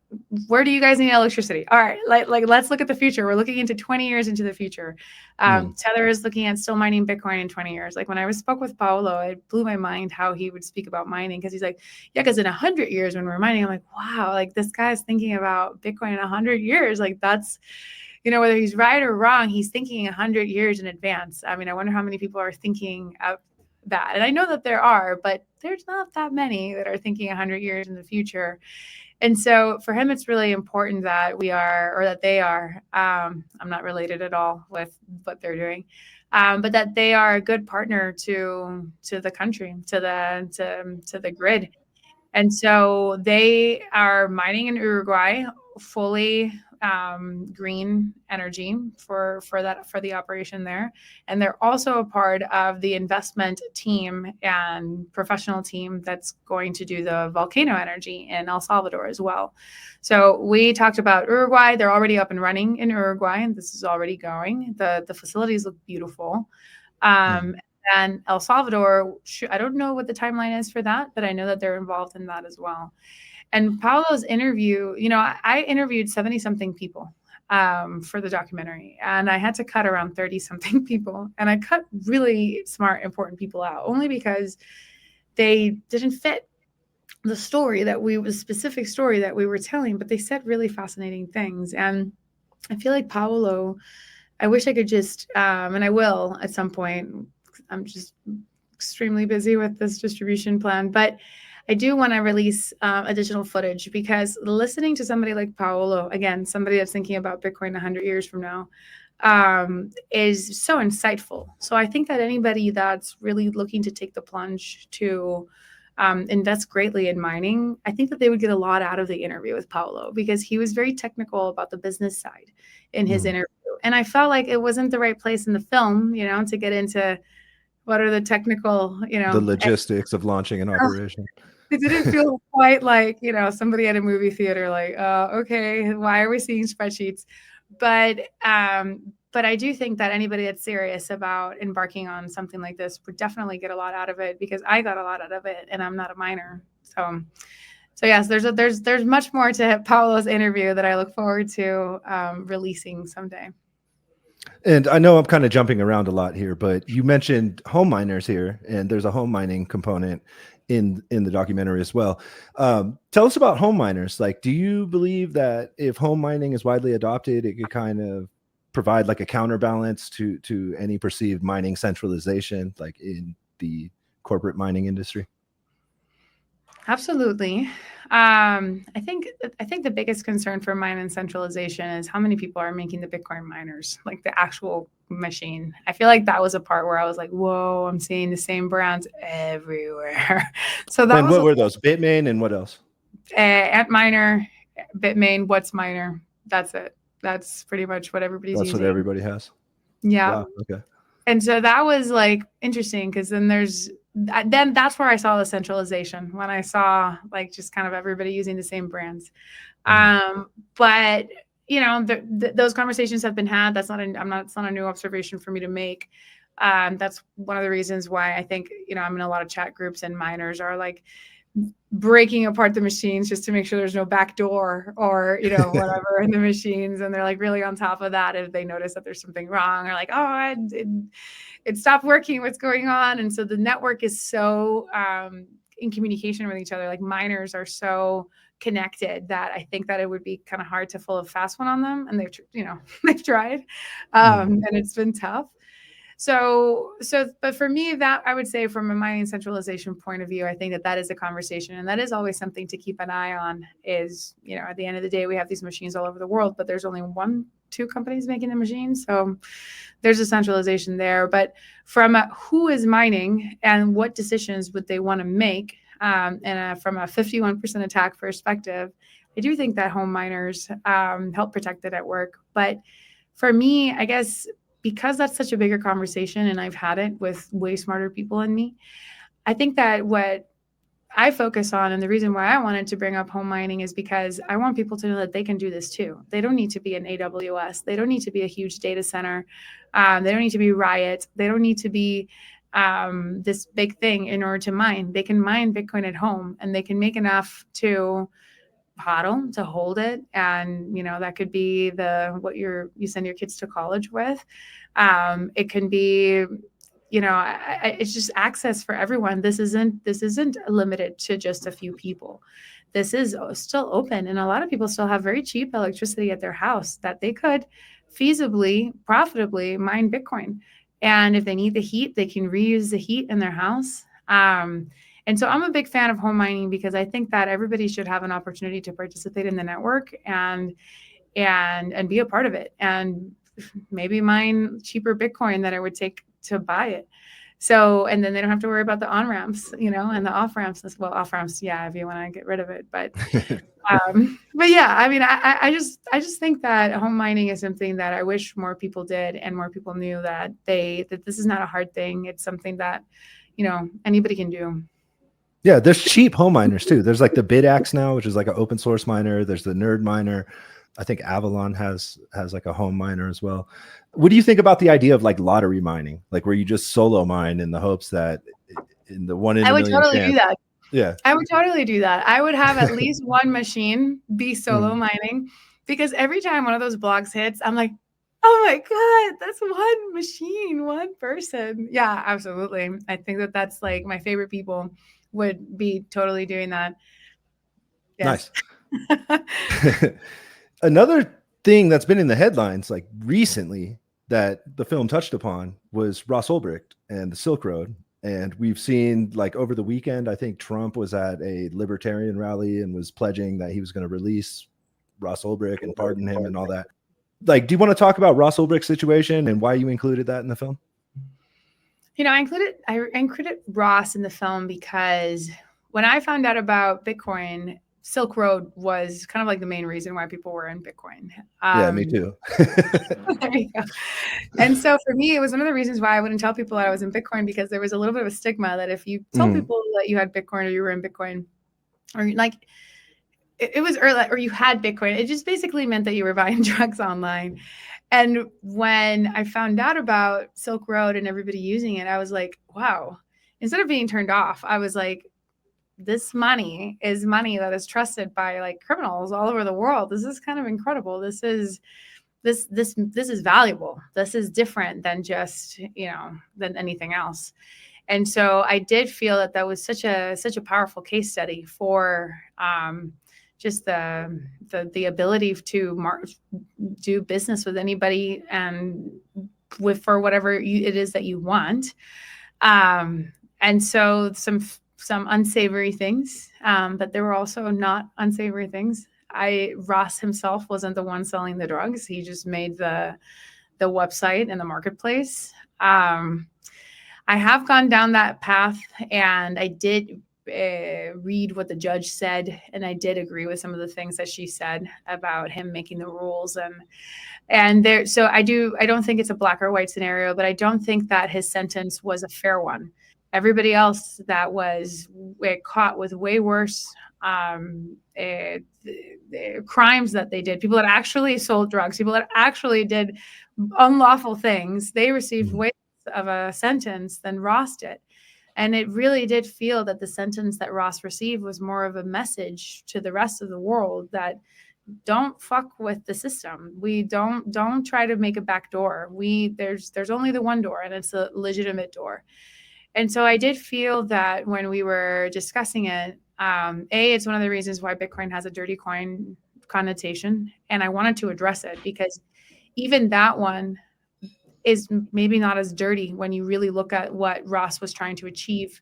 where do you guys need electricity? All right, like let's look at the future. We're looking into 20 years into the future. Tether is looking at still mining Bitcoin in 20 years. Like when I spoke with Paolo, it blew my mind how he would speak about mining, because he's like, yeah, because in 100 years when we're mining, I'm like, wow, like this guy's thinking about Bitcoin in 100 years. Like that's, whether he's right or wrong, he's thinking 100 years in advance. I mean, I wonder how many people are thinking of that. And I know that there are, but there's not that many that are thinking 100 years in the future. And so for him, it's really important that we are, or that they are, I'm not related at all with what they're doing, but that they are a good partner to the country, to the grid. And so they are mining in Uruguay, fully green energy for the operation there. And they're also a part of the investment team and professional team that's going to do the volcano energy in El Salvador as well. So we talked about Uruguay. They're already up and running in Uruguay, and this is already going. The facilities look beautiful. And El Salvador, I don't know what the timeline is for that, but I know that they're involved in that as well. And Paolo's interview, I interviewed 70-something people for the documentary, and I had to cut around 30-something people. And I cut really smart, important people out, only because they didn't fit the specific story that we were telling, but they said really fascinating things. And I feel like Paolo, I wish I could just, and I will at some point. I'm just extremely busy with this distribution plan, but I do want to release additional footage, because listening to somebody like Paolo, again, somebody that's thinking about Bitcoin 100 years from now, is so insightful. So I think that anybody that's really looking to take the plunge to invest greatly in mining, I think that they would get a lot out of the interview with Paolo, because he was very technical about the business side in his interview. And I felt like it wasn't the right place in the film, to get into what are the technical, the logistics of launching an operation. It didn't feel quite like, somebody at a movie theater, like, okay, why are we seeing spreadsheets? But I do think that anybody that's serious about embarking on something like this would definitely get a lot out of it, because I got a lot out of it, and I'm not a miner. So yes, there's much more to Paolo's interview that I look forward to releasing someday. And I know I'm kind of jumping around a lot here, but you mentioned home miners here, and there's a home mining component in the documentary as well. Tell us about home miners. Like, do you believe that if home mining is widely adopted, it could kind of provide like a counterbalance to any perceived mining centralization, like in the corporate mining industry? Absolutely. I think the biggest concern for mining centralization is how many people are making the Bitcoin miners, like the actual machine. I feel like that was a part where I was like, whoa, I'm seeing the same brands everywhere. So that. And what were those? Bitmain and what else? Antminer, Bitmain, What's Miner. That's it. That's pretty much what everybody's using. That's what everybody has. Yeah. Wow. Okay. And so that was like interesting, because then that's where I saw the centralization, when I saw like just kind of everybody using the same brands. But those conversations have been had. It's not a new observation for me to make. That's one of the reasons why I think, I'm in a lot of chat groups, and miners are like breaking apart the machines just to make sure there's no back door or, whatever in the machines. And they're like really on top of that if they notice that there's something wrong, or like, oh, it stopped working, what's going on? And so the network is so in communication with each other. Like miners are so connected that I think that it would be kind of hard to pull a fast one on them. And they've tried, and it's been tough. But for me, that I would say from a mining centralization point of view, I think that is a conversation, and that is always something to keep an eye on. Is, at the end of the day, we have these machines all over the world, but there's only 1-2 companies making the machines. So there's a centralization there. But from who is mining and what decisions would they want to make, and from a 51% attack perspective, I do think that home miners help protect the network. But for me, I guess, because that's such a bigger conversation, and I've had it with way smarter people than me, I think that what I focus on, and the reason why I wanted to bring up home mining, is because I want people to know that they can do this too. They don't need to be an AWS. They don't need to be a huge data center. They don't need to be Riot. They don't need to be this big thing in order to mine. They can mine Bitcoin at home, and they can make enough to hodl, to hold it, and that could be what you send your kids to college with. It can be, it's just access for everyone. This isn't limited to just a few people. This is still open, and a lot of people still have very cheap electricity at their house that they could feasibly, profitably mine Bitcoin. And if they need the heat, they can reuse the heat in their house. And so I'm a big fan of home mining because I think that everybody should have an opportunity to participate in the network and be a part of it, and maybe mine cheaper Bitcoin that it would take to buy it. So, and then they don't have to worry about the on-ramps, and the off-ramps as well. Off-ramps, yeah, if you want to get rid of it. But yeah, I mean, I just think that home mining is something that I wish more people did, and more people knew that this is not a hard thing. It's something that, anybody can do. Yeah, there's cheap home miners too. There's like the BitAxe now, which is like an open source miner. There's the Nerd Miner. I think Avalon has like a home miner as well. What do you think about the idea of like lottery mining, like where you just solo mine in the hopes that in the one in a million I would totally chance, do that. Yeah, I would totally do that. I would have at least one machine be solo mining, because every time one of those blocks hits, I'm like, oh my God, that's one machine, one person. Yeah, absolutely. I think that's like my favorite people would be totally doing that. Yes. Nice. Another thing that's been in the headlines like recently that the film touched upon was Ross Ulbricht and the Silk Road. And we've seen like over the weekend, I think Trump was at a libertarian rally and was pledging that he was going to release Ross Ulbricht and pardon him and all that. Like, do you want to talk about Ross Ulbricht's situation and why you included that in the film? I included Ross in the film because when I found out about Bitcoin, Silk Road was kind of like the main reason why people were in Bitcoin. Yeah, me too. There you go. And so for me, it was one of the reasons why I wouldn't tell people that I was in Bitcoin, because there was a little bit of a stigma that if you told people that you had Bitcoin or you were in Bitcoin, or like it was early, or you had Bitcoin, it just basically meant that you were buying drugs online. And when I found out about Silk Road and everybody using it, I was like, wow. Instead of being turned off, I was like, this money is money that is trusted by like criminals all over the world. This is kind of incredible. This is valuable. This is different than just, than anything else. And so I did feel that was such a powerful case study for just the ability to do business with anybody and for whatever it is that you want. And so some unsavory things, but there were also not unsavory things. Ross himself wasn't the one selling the drugs. He just made the website and the marketplace. I have gone down that path, and I did read what the judge said, and I did agree with some of the things that she said about him making the rules, and there. So I don't think it's a black or white scenario, but I don't think that his sentence was a fair one. Everybody else that was caught with way worse crimes that they did, people that actually sold drugs, people that actually did unlawful things, they received way less of a sentence than Ross did. And it really did feel that the sentence that Ross received was more of a message to the rest of the world that don't fuck with the system. We don't try to make a back door. There's only the one door, and it's a legitimate door. And so I did feel that when we were discussing it, it's one of the reasons why Bitcoin has a dirty coin connotation. And I wanted to address it because even that one is maybe not as dirty when you really look at what Ross was trying to achieve.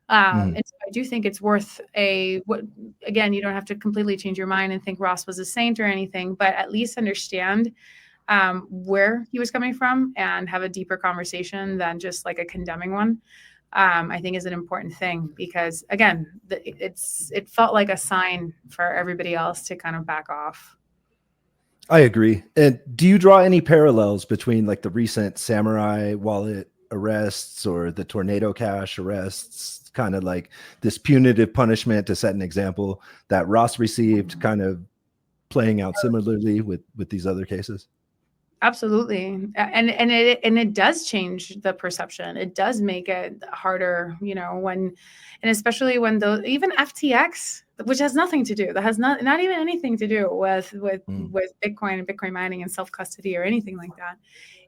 And so I do think it's worth again, you don't have to completely change your mind and think Ross was a saint or anything, but at least understand where he was coming from and have a deeper conversation than just like a condemning one. I think is an important thing because again, it felt like a sign for everybody else to kind of back off. I agree. And do you draw any parallels between like the recent Samurai wallet arrests or the Tornado Cash arrests, kind of like this punitive punishment to set an example that Ross received, kind of playing out similarly with these other cases? Absolutely. And it does change the perception. It does make it harder, and especially when those, even FTX, which has nothing to do, that has not even anything to do with Bitcoin and Bitcoin mining and self-custody or anything like that.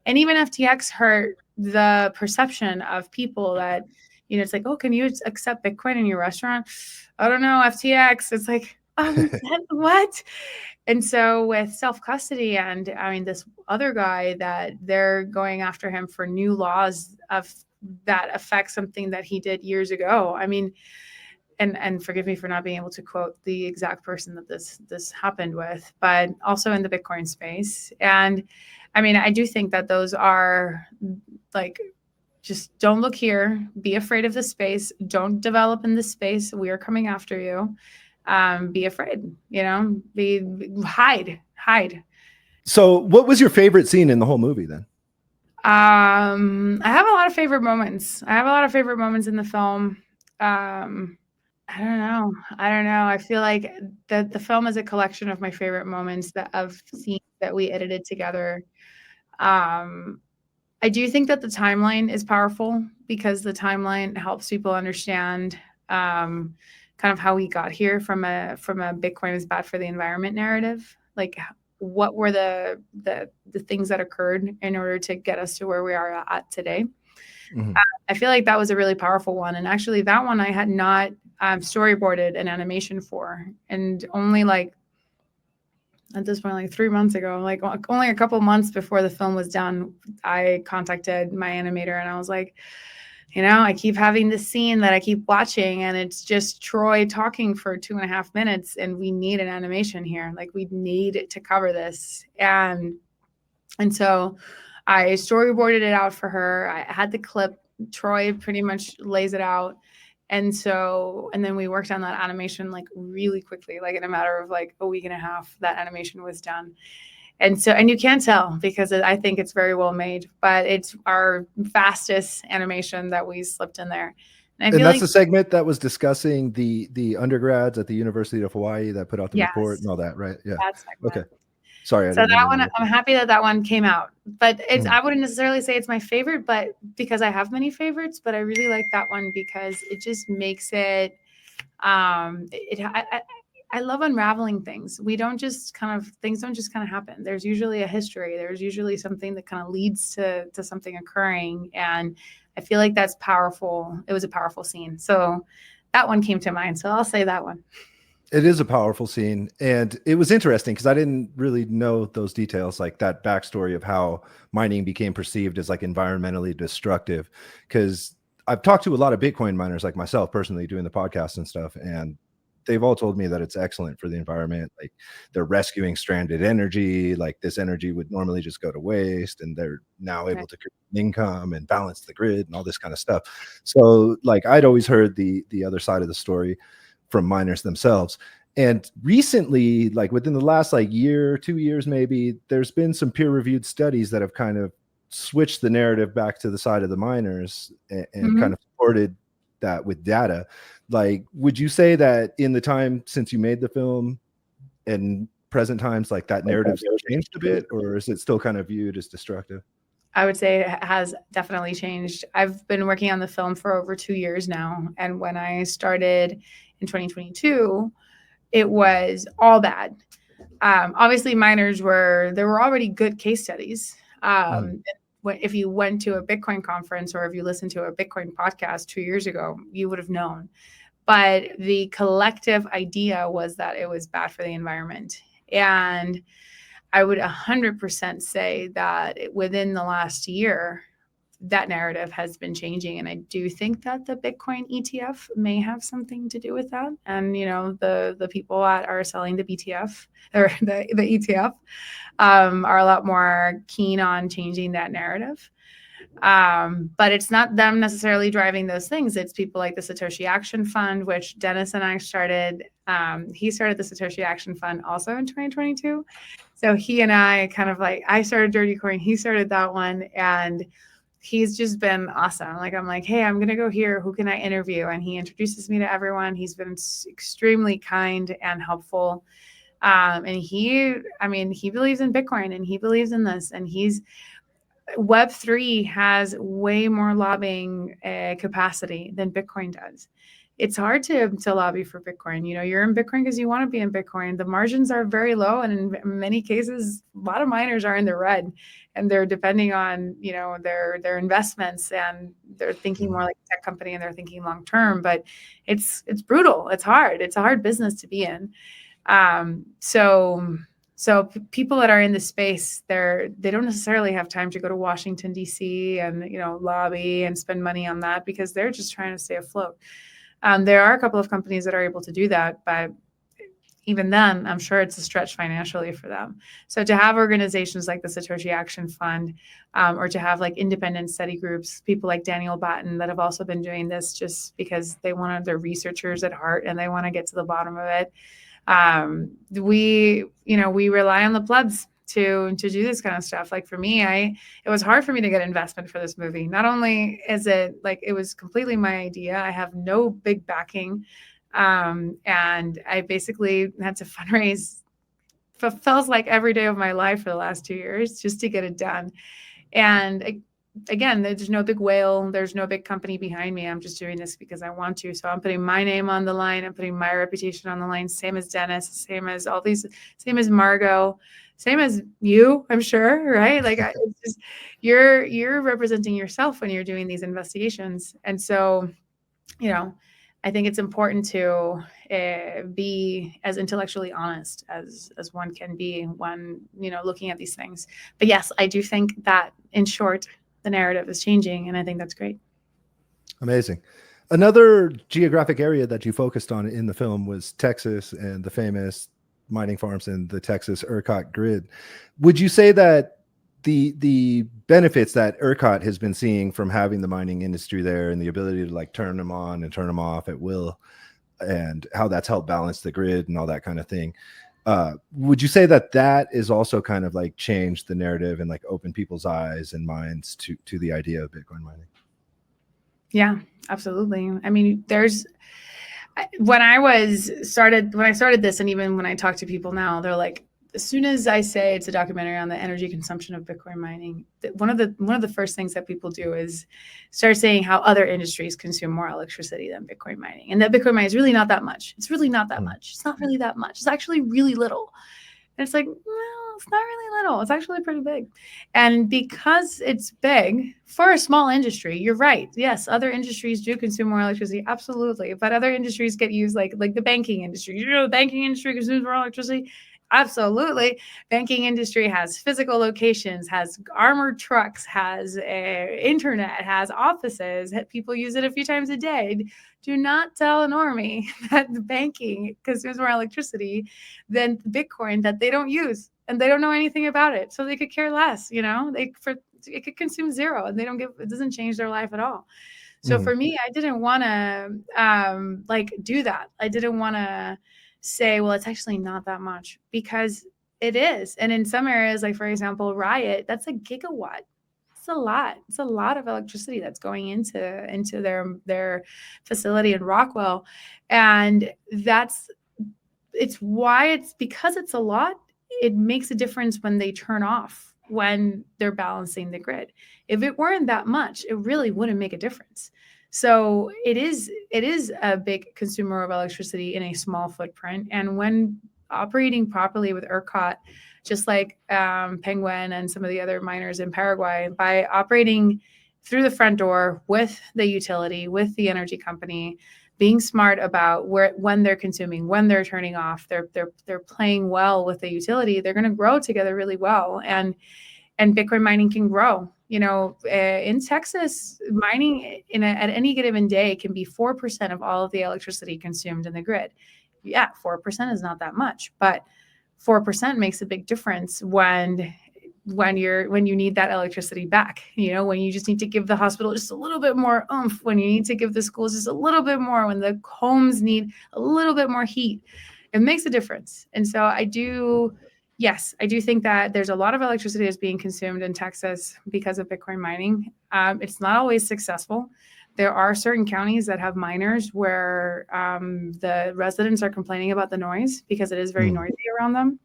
And even FTX hurt the perception of people that, it's like, oh, can you accept Bitcoin in your restaurant? I don't know, FTX. It's like, what? And so with self-custody and this other guy that they're going after him for new laws that affect something that he did years ago. And forgive me for not being able to quote the exact person that this happened with, but also in the Bitcoin space. And I do think that those are like, just don't look here, be afraid of the space, don't develop in this space. We are coming after you. Be afraid, hide. So what was your favorite scene in the whole movie then? I have a lot of favorite moments. In the film. I don't know. I feel like the film is a collection of my favorite moments of scenes that we edited together. I do think that the timeline is powerful because the timeline helps people understand kind of how we got here from a Bitcoin is bad for the environment narrative. Like, what were the things that occurred in order to get us to where we are at today? Mm-hmm. I feel like that was a really powerful one. And actually that one I had not storyboarded an animation for, and only like at this point, like 3 months ago, like only a couple months before the film was done, I contacted my animator and I was like, I keep having this scene that I keep watching and it's just Troy talking for 2.5 minutes and we need an animation here. Like, we need to cover this. And so I storyboarded it out for her. I had the clip. Troy pretty much lays it out. And then we worked on that animation like really quickly, like in a matter of like a week and a half, that animation was done. And you can't tell because I think it's very well made, but it's our fastest animation that we slipped in there. And that's the segment that was discussing the undergrads at the University of Hawaii that put out the report and all that, right? Yeah. Okay. Sorry. So that one, I'm happy that one came out, but I wouldn't necessarily say it's my favorite, but because I have many favorites, but I really like that one because it just makes it, I love unraveling things. Things don't just kind of happen. There's usually a history. There's usually something that kind of leads to something occurring. And I feel like that's powerful. It was a powerful scene. So that one came to mind. So I'll say that one. It is a powerful scene. And it was interesting because I didn't really know those details, like that backstory of how mining became perceived as like environmentally destructive. Because I've talked to a lot of Bitcoin miners like myself personally doing the podcast and stuff. And they've all told me that it's excellent for the environment. Like, they're rescuing stranded energy. Like, this energy would normally just go to waste, and they're now able to create income and balance the grid and all this kind of stuff. So like, I'd always heard the other side of the story from miners themselves. And recently, like within the last like year, 2 years, maybe, there's been some peer-reviewed studies that have kind of switched the narrative back to the side of the miners and kind of supported that with data. Like, would you say that in the time since you made the film and present times, like that narrative's changed a bit, or is it still kind of viewed as destructive? I would say it has definitely changed. I've been working on the film for over 2 years now. And when I started in 2022, it was all bad. Obviously, miners there were already good case studies. If you went to a Bitcoin conference or if you listened to a Bitcoin podcast 2 years ago, you would have known. But the collective idea was that it was bad for the environment. And I would 100% say that within the last year, that narrative has been changing. And I do think that the Bitcoin ETF may have something to do with that. And, the people that are selling the BTF or the ETF are a lot more keen on changing that narrative. But it's not them necessarily driving those things. It's people like the Satoshi Action Fund, which Dennis and I started. He started the Satoshi Action Fund also in 2022. So he and I kind of like, I started Dirty Coin, he started that one. And he's just been awesome. Like, I'm like, hey, I'm going to go here. Who can I interview? And he introduces me to everyone. He's been extremely kind and helpful. And he believes in Bitcoin and he believes in this, and Web3 has way more lobbying capacity than Bitcoin does. It's hard to lobby for Bitcoin. You're in Bitcoin because you want to be in Bitcoin. The margins are very low, and in many cases, a lot of miners are in the red, and they're depending on their investments, and they're thinking more like a tech company, and they're thinking long term. But it's brutal. It's hard. It's a hard business to be in. So people that are in the space, they don't necessarily have time to go to Washington, D.C. and, lobby and spend money on that, because they're just trying to stay afloat. There are a couple of companies that are able to do that, but even then, I'm sure it's a stretch financially for them. So to have organizations like the Satoshi Action Fund, or to have like independent study groups, people like Daniel Batten that have also been doing this just because they're researchers at heart and they want to get to the bottom of it. We rely on the plebs to do this kind of stuff. Like for me, it was hard for me to get investment for this movie. Not only is it like, it was completely my idea. I have no big backing. And I basically had to fundraise, feels like every day of my life for the last 2 years just to get it done. And again, there's no big whale. There's no big company behind me. I'm just doing this because I want to. So I'm putting my name on the line. I'm putting my reputation on the line. Same as Dennis, same as all these, same as Margot, same as you, I'm sure, right? Like it's just, you're representing yourself when you're doing these investigations. And so, I think it's important to be as intellectually honest as one can be when, looking at these things. But yes, I do think that, in short, the narrative is changing, and I think that's great. Amazing. Another geographic area that you focused on in the film was Texas and the famous mining farms in the Texas ERCOT grid. Would you say that the benefits that ERCOT has been seeing from having the mining industry there and the ability to like turn them on and turn them off at will, and how that's helped balance the grid and all that kind of thing, would you say that is also kind of like changed the narrative and like opened people's eyes and minds to the idea of Bitcoin mining? Yeah, absolutely. I mean, when I started this, and even when I talk to people now, they're like, as soon as I say it's a documentary on the energy consumption of Bitcoin mining, one of the first things that people do is start saying how other industries consume more electricity than Bitcoin mining, and that Bitcoin mining is really not that much. It's really not that much. It's not really that much. It's actually really little. And it's like, well, it's not really little. It's actually pretty big. And because it's big for a small industry, you're right. Yes, other industries do consume more electricity. Absolutely. But other industries get used, like the banking industry. The banking industry consumes more electricity. Absolutely. Banking industry has physical locations, has armored trucks, has internet, has offices. People use it a few times a day. Do not tell a normie that the banking consumes more electricity than Bitcoin that they don't use, and they don't know anything about it. So they could care less, it could consume zero, and it doesn't change their life at all. So for me, I didn't want to do that. I didn't want to say, well, it's actually not that much, because it is. And in some areas, like for example, Riot, that's a gigawatt. It's a lot. It's a lot of electricity that's going into their facility in Rockwell. And because it's a lot, it makes a difference when they turn off, when they're balancing the grid. If it weren't that much, it really wouldn't make a difference. So it is a big consumer of electricity in a small footprint. And when operating properly with ERCOT, just like Penguin and some of the other miners in Paraguay, by operating through the front door with the utility, with the energy company, being smart about when they're consuming, when they're turning off, they're playing well with the utility, they're going to grow together really well. And Bitcoin mining can grow. In Texas, mining at any given day can be 4% of all of the electricity consumed in the grid. Yeah, 4% is not that much, but 4% makes a big difference when you need that electricity back. When you just need to give the hospital just a little bit more oomph, when you need to give the schools just a little bit more, when the homes need a little bit more heat, it makes a difference. And so I do think that there's a lot of electricity that's being consumed in Texas because of Bitcoin mining. It's not always successful, there are certain counties that have miners where the residents are complaining about the noise because it is very noisy around them.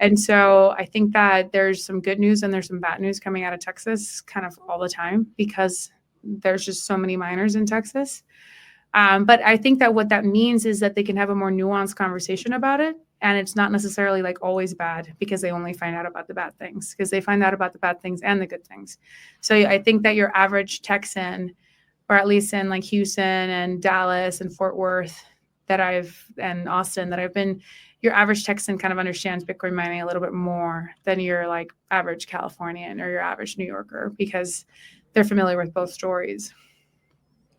And so I think that there's some good news and there's some bad news coming out of Texas kind of all the time because there's just so many miners in Texas. But I think that what that means is that they can have a more nuanced conversation about it. And it's not necessarily like always bad because they only find out about the bad things, because they find out about the bad things and the good things. So I think that your average Texan, or at least in like Houston and Dallas and Fort Worth and Austin that I've been, your average Texan kind of understands Bitcoin mining a little bit more than your like average Californian or your average New Yorker, because they're familiar with both stories.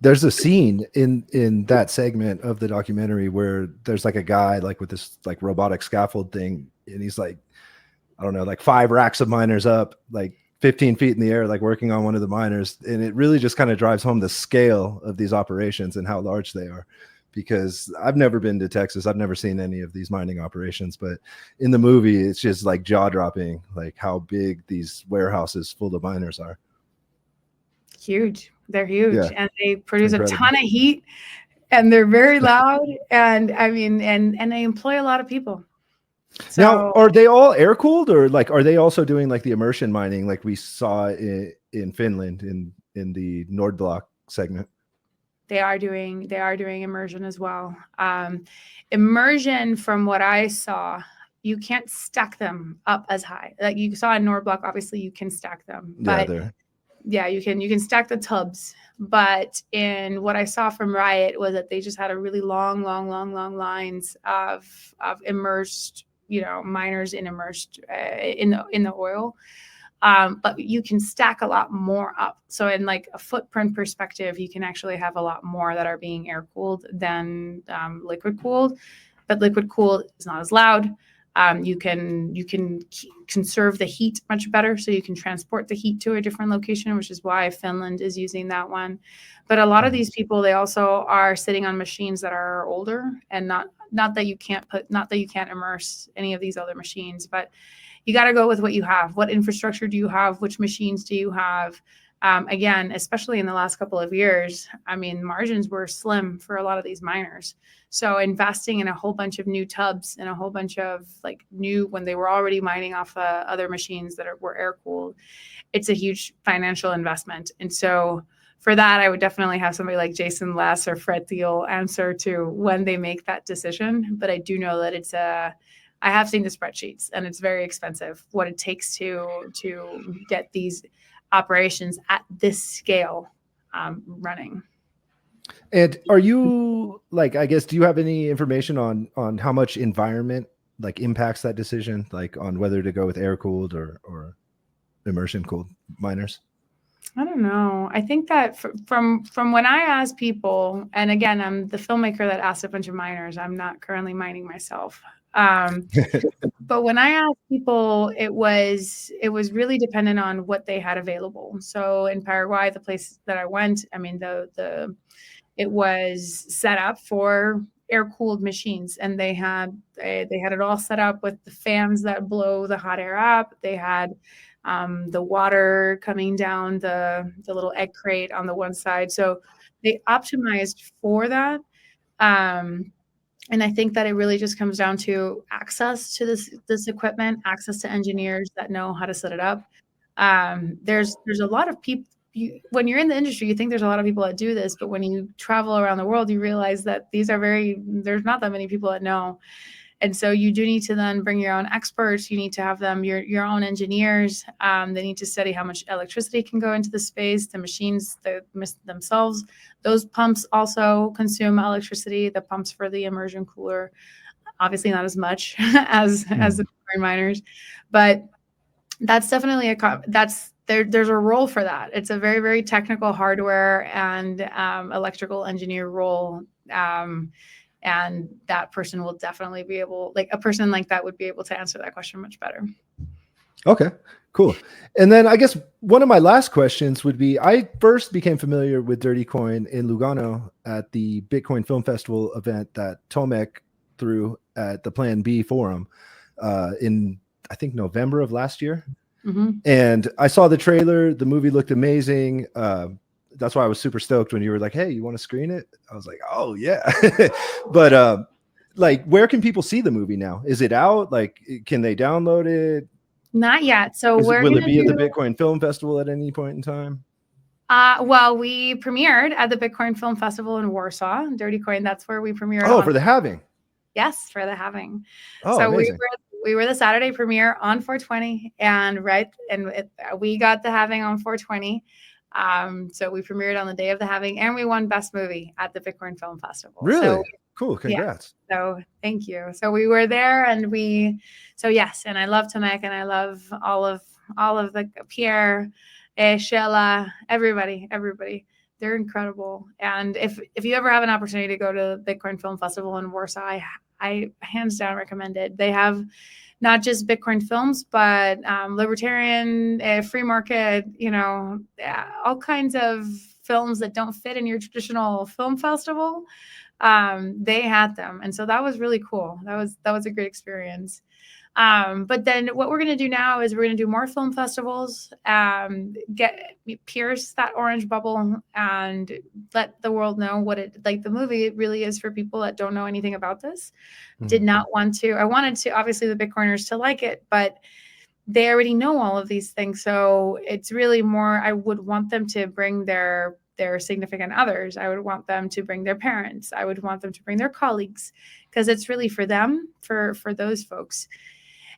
There's a scene in that segment of the documentary where there's like a guy like with this like robotic scaffold thing, and he's like, I don't know, like 5 racks of miners up, like 15 feet in the air, like working on one of the miners. And it really just kind of drives home the scale of these operations and how large they are. Because I've never been to Texas. I've never seen any of these mining operations, but in the movie, it's just like jaw dropping, like how big these warehouses full of miners are. Huge. They're huge, Yeah. and they produce a ton of heat, and they're very loud. And I mean, and they employ a lot of people. So, now, are they all air cooled, or like are they also doing like the immersion mining like we saw in Finland in the Nordblock segment? They are doing immersion as well. Immersion, from what I saw, you can't stack them up as high. Like you saw in Nordblock, obviously you can stack them, but yeah, you can stack the tubs. But in what I saw from Riot was that they just had a really long lines of immersed, miners in the oil. But you can stack a lot more up. So in like a footprint perspective, you can actually have a lot more that are being air cooled than liquid cooled. But liquid cooled is not as loud. You can conserve the heat much better, so you can transport the heat to a different location, which is why Finland is using that one. But a lot of these people, they also are sitting on machines that are older, and not that you can't immerse any of these other machines, but you got to go with what you have. What infrastructure do you have? Which machines do you have? Again, especially in the last couple of years, I mean, margins were slim for a lot of these miners. So investing in a whole bunch of new tubs and a whole bunch of like new, when they were already mining off other machines that were air cooled, it's a huge financial investment. And so for that, I would definitely have somebody like Jason Less or Fred Thiel answer to when they make that decision. But I do know that I have seen the spreadsheets, and it's very expensive what it takes to get these operations at this scale running. And are you like, I guess, do you have any information on how much environment like impacts that decision, like on whether to go with air cooled or immersion cooled miners? I don't know. I think that from when I ask people, and again, I'm the filmmaker that asked a bunch of miners. I'm not currently mining myself. But when I asked people, it was really dependent on what they had available. So in Paraguay, the place that I went, I mean, it was set up for air-cooled machines, and they had it all set up with the fans that blow the hot air up. They had the water coming down the little egg crate on the one side. So they optimized for that. And I think that it really just comes down to access to this equipment, access to engineers that know how to set it up. There's a lot of people. When you're in the industry, you think there's a lot of people that do this, but when you travel around the world, you realize that there's not that many people that know. And so you do need to then bring your own experts. You need to have them, your own engineers. They need to study how much electricity can go into the space, the machines themselves. Those pumps also consume electricity, the pumps for the immersion cooler, obviously not as much as the Bitcoin miners, but that's definitely there's a role for that. It's a very, very technical hardware and electrical engineer role. And that person will definitely be able, like a person like that would be able to answer that question much better. Okay, cool. And then I guess one of my last questions would be, I first became familiar with Dirty Coin in Lugano at the Bitcoin Film Festival event that Tomek threw at the Plan B forum in, I think, November of last year. Mm-hmm. And I saw the trailer. The movie looked amazing. that's why I was super stoked when you were like, hey, you want to screen it? I was like, oh yeah. But like, where can people see the movie now? Is it out? Like, can they download it? Not yet. So Will it be at the Bitcoin Film Festival at any point in time? Well, we premiered at the Bitcoin Film Festival in Warsaw, Dirty Coin. That's where we premiered. Oh, for the halving. Yes, for the halving. Oh, so amazing. we were the Saturday premiere on 420, and we got the halving on 420. So we premiered on the day of the halving, and we won Best Movie at the Bitcoin Film Festival. Really? So, cool. Congrats. Yeah, so thank you. So we were there, and yes, and I love Tomek, and I love all of the Pierre, Sheila, everybody. They're incredible. And if you ever have an opportunity to go to the Bitcoin Film Festival in Warsaw, I hands down recommend it. They have not just Bitcoin films, but libertarian, free market, all kinds of films that don't fit in your traditional film festival. They had them. And so that was really cool. That was a great experience. But then what we're going to do now is we're going to do more film festivals, pierce that orange bubble and let the world know what the movie really is for people that don't know anything about this. I wanted to, obviously the Bitcoiners to like it, but they already know all of these things. So it's really more, I would want them to bring their significant others. I would want them to bring their parents. I would want them to bring their colleagues, because it's really for them, for those folks.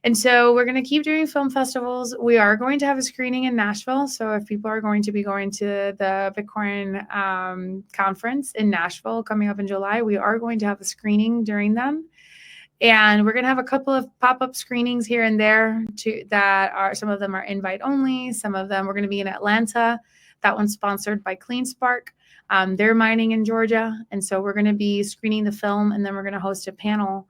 And so we're going to keep doing film festivals. We are going to have a screening in Nashville. So if people are going to be going to the Bitcoin conference in Nashville coming up in July, we are going to have a screening during them. And we're going to have a couple of pop-up screenings here and there some of them are invite only. Some of them, we're going to be in Atlanta. That one's sponsored by CleanSpark. They're mining in Georgia. And so we're going to be screening the film, and then we're going to host a panel.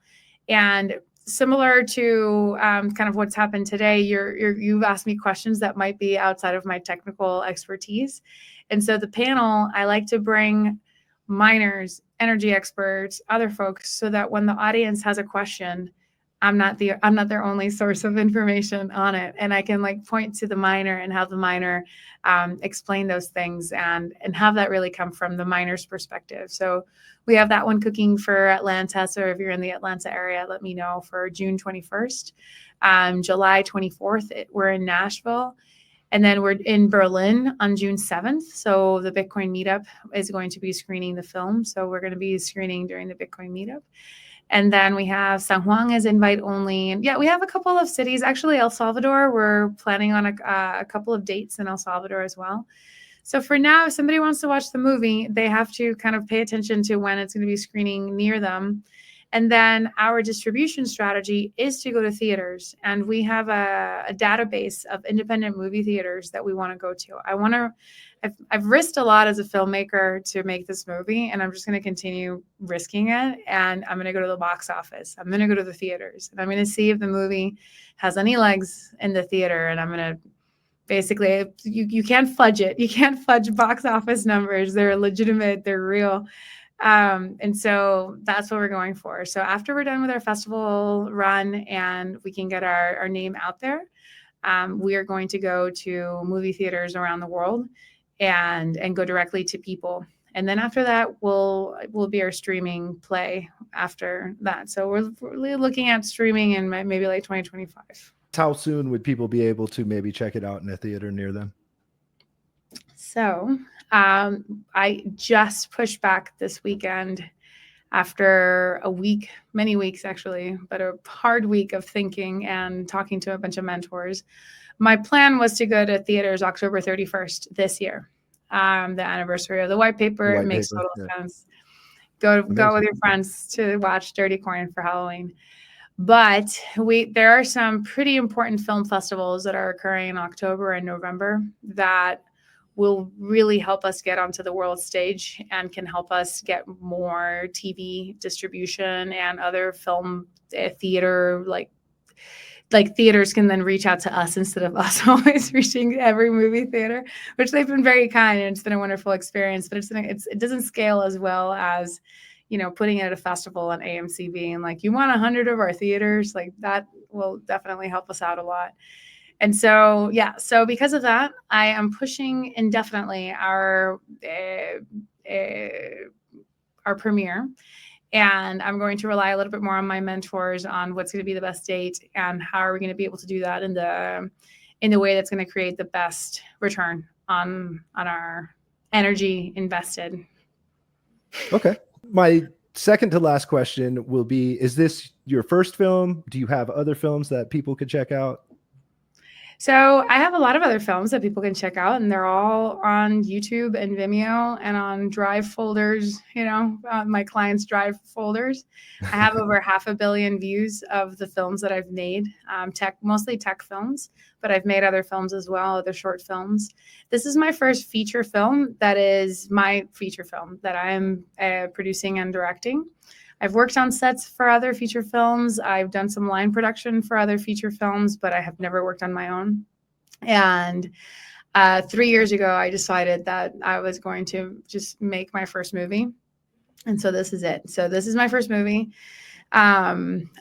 And similar to kind of what's happened today, you've asked me questions that might be outside of my technical expertise. And so the panel, I like to bring miners, energy experts, other folks, so that when the audience has a question, I'm not their only source of information on it. And I can point to the miner and have the miner explain those things and have that really come from the miner's perspective. So we have that one cooking for Atlanta. So if you're in the Atlanta area, let me know for June 21st. July 24th, we're in Nashville. And then we're in Berlin on June 7th. So the Bitcoin meetup is going to be screening the film. So we're going to be screening during the Bitcoin meetup. And then we have San Juan is invite only. And we have a couple of cities. Actually, El Salvador, we're planning on a couple of dates in El Salvador as well. So for now, if somebody wants to watch the movie, they have to kind of pay attention to when it's going to be screening near them. And then our distribution strategy is to go to theaters. And we have a database of independent movie theaters that we want to go to. I've risked a lot as a filmmaker to make this movie, and I'm just going to continue risking it. And I'm going to go to the box office. I'm going to go to the theaters, and I'm going to see if the movie has any legs in the theater. And I'm going to basically, you can't fudge it. You can't fudge box office numbers. They're legitimate. They're real. And so that's what we're going for. So after we're done with our festival run and we can get our name out there, we are going to go to movie theaters around the world and go directly to people. And then after that, will be our streaming play after that. So we're really looking at streaming in maybe like 2025. How soon would people be able to maybe check it out in a theater near them? So I just pushed back this weekend after a week, many weeks actually, but a hard week of thinking and talking to a bunch of mentors. My plan was to go to theaters October 31st this year, the anniversary of the white paper. It makes total sense. Go with your friends to watch Dirty Coin for Halloween. But there are some pretty important film festivals that are occurring in October and November that will really help us get onto the world stage and can help us get more TV distribution and other film theater, like theaters can then reach out to us instead of us always reaching every movie theater, which they've been very kind, and it's been a wonderful experience, but it doesn't scale as well as, putting it at a festival and AMC being like, you want 100 of our theaters, like that will definitely help us out a lot. And so, yeah, so because of that, I am pushing indefinitely our premiere. And I'm going to rely a little bit more on my mentors on what's going to be the best date and how are we going to be able to do that in the way that's going to create the best return on our energy invested. Okay. My second to last question will be, is this your first film? Do you have other films that people could check out? So I have a lot of other films that people can check out, and they're all on YouTube and Vimeo and on Drive folders, my clients' Drive folders. I have over 500 million views of the films that I've made, mostly tech films, but I've made other films as well, other short films. This is my first feature film that I'm producing and directing. I've worked on sets for other feature films. I've done some line production for other feature films, but I have never worked on my own. And 3 years ago, I decided that I was going to just make my first movie. And so this is it. So this is my first movie. I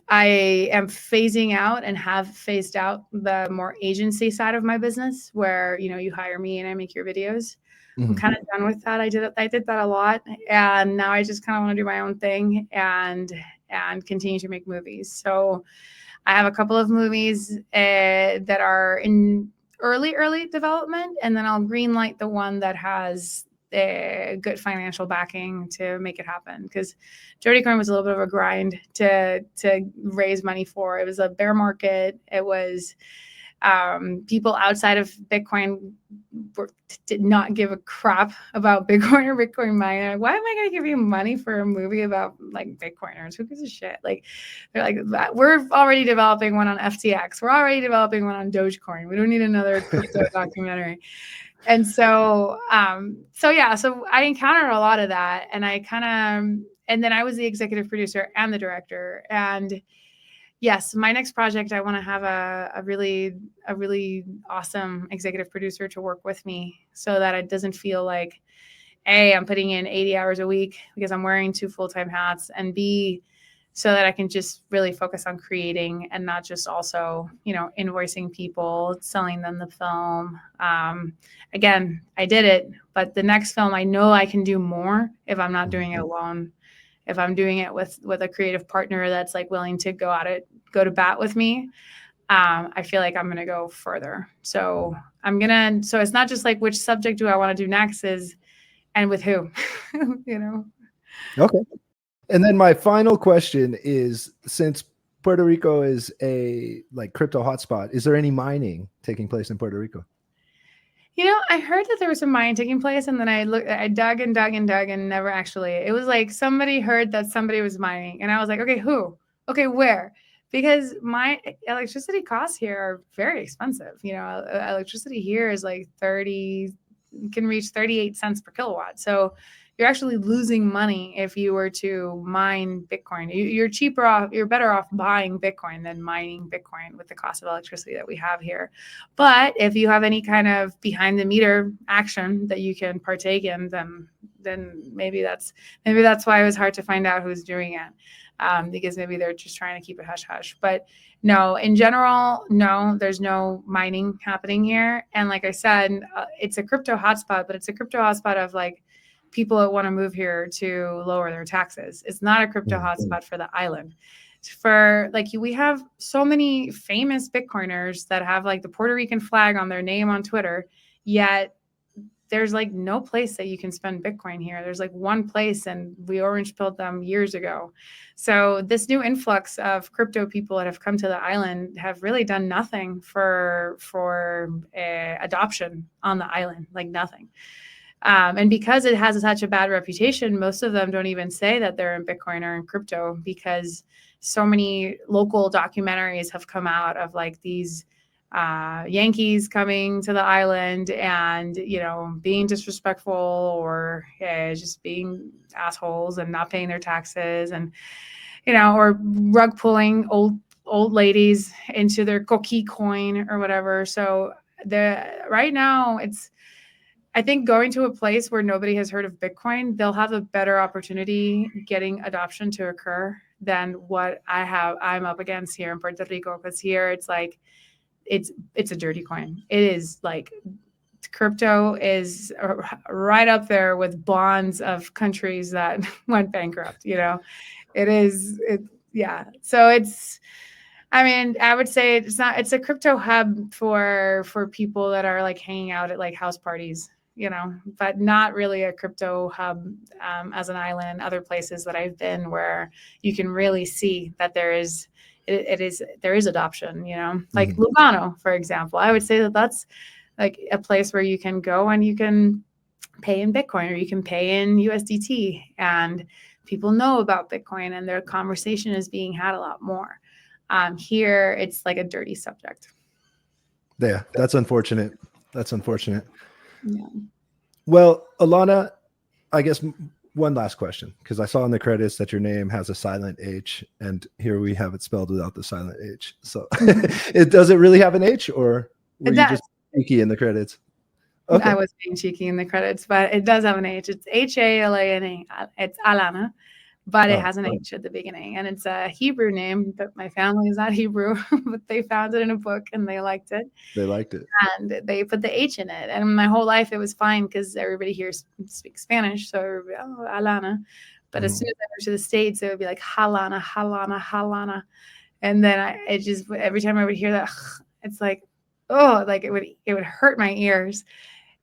am phasing out and have phased out the more agency side of my business where, you hire me and I make your videos. I'm kind of done with that. I did that a lot. And now I just kind of want to do my own thing and continue to make movies. So I have a couple of movies that are in early development, and then I'll greenlight the one that has a good financial backing to make it happen. Because Jody Coin was a little bit of a grind to raise money for. It was a bear market. It was people outside of Bitcoin did not give a crap about Bitcoin or Bitcoin mining. Like, why am I going to give you money for a movie about like Bitcoiners? Who gives a shit? Like, they're like, we're already developing one on FTX. We're already developing one on Dogecoin. We don't need another crypto documentary. And so I encountered a lot of that, and and then I was the executive producer and the director. And yes, my next project, I want to have a really awesome executive producer to work with me so that it doesn't feel like, A, I'm putting in 80 hours a week because I'm wearing 2 full-time hats, and B, so that I can just really focus on creating and not just also, invoicing people, selling them the film. Again, I did it, but the next film, I know I can do more if I'm not doing it alone. If I'm doing it with a creative partner that's like willing to go to bat with me, I feel like I'm going to go further. So so it's not just like, which subject do I want to do next and with who, Okay. And then my final question is, since Puerto Rico is a crypto hotspot, is there any mining taking place in Puerto Rico? I heard that there was some mining taking place, and then I dug and never actually. It was like somebody heard that somebody was mining, and I was like, okay, who? Okay, where? Because my electricity costs here are very expensive. Electricity here is like can reach 38 cents per kilowatt. So you're actually losing money if you were to mine Bitcoin. You're better off buying Bitcoin than mining Bitcoin with the cost of electricity that we have here. But if you have any kind of behind the meter action that you can partake in, then maybe that's why it was hard to find out who's doing it. Because maybe they're just trying to keep it hush hush. But no, in general, no, there's no mining happening here. And like I said, it's a crypto hotspot, but it's a crypto hotspot of like people that want to move here to lower their taxes. It's not a crypto hotspot for the island. We have so many famous Bitcoiners that have like the Puerto Rican flag on their name on Twitter, yet there's like no place that you can spend Bitcoin here. There's like one place, and we orange pilled them years ago. So this new influx of crypto people that have come to the island have really done nothing for adoption on the island, like nothing. And because it has such a bad reputation, most of them don't even say that they're in Bitcoin or in crypto, because so many local documentaries have come out of like these Yankees coming to the island and, being disrespectful or just being assholes and not paying their taxes and, or rug pulling old ladies into their coqui coin or whatever. So right now I think going to a place where nobody has heard of Bitcoin, they'll have a better opportunity getting adoption to occur than what I'm up against here in Puerto Rico. Because here it's like, it's a dirty coin. It is like crypto is right up there with bonds of countries that went bankrupt. Yeah. So I mean, I would say it's a crypto hub for people that are like hanging out at like house parties, but not really a crypto hub as an island and other places that I've been where you can really see that there is adoption, like Lugano, for example. I would say that that's like a place where you can go and you can pay in Bitcoin or you can pay in USDT, and people know about Bitcoin and their conversation is being had a lot more. Here, it's like a dirty subject. Yeah, that's unfortunate. That's unfortunate. Yeah. Well, Alana, I guess one last question, because I saw in the credits that your name has a silent H, and here we have it spelled without the silent H. So does it really have an H, or were you just cheeky in the credits? Okay. I was being cheeky in the credits, but it does have an H. It's Halana. It's Alana. But it has an H at the beginning, and it's a Hebrew name, but my family is not Hebrew, but they found it in a book and they liked it. They liked it. And they put the H in it. And my whole life it was fine because everybody here speaks Spanish. So everybody, Alana. But as soon as I moved to the States, it would be like Halana, Halana, Halana. And then every time I would hear that, it's like, oh, like it would hurt my ears.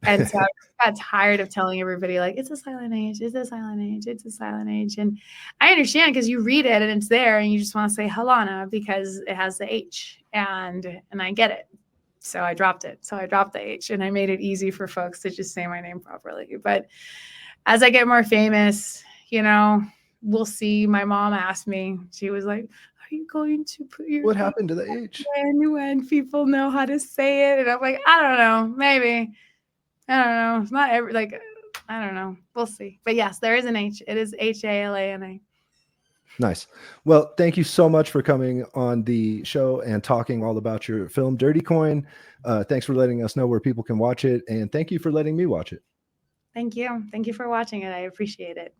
And so I got tired of telling everybody, like, it's a silent H, it's a silent H, it's a silent H. And I understand because you read it and it's there and you just want to say Halana because it has the H. And I get it. So I dropped it. So I dropped the H and I made it easy for folks to just say my name properly. But as I get more famous, we'll see. My mom asked me, she was like, are you going to put your what happened to the H? When people know how to say it? And I'm like, I don't know, maybe. I don't know. It's not I don't know. We'll see. But yes, there is an H. It is Halana. Nice. Well, thank you so much for coming on the show and talking all about your film, Dirty Coin. Thanks for letting us know where people can watch it. And thank you for letting me watch it. Thank you. Thank you for watching it. I appreciate it.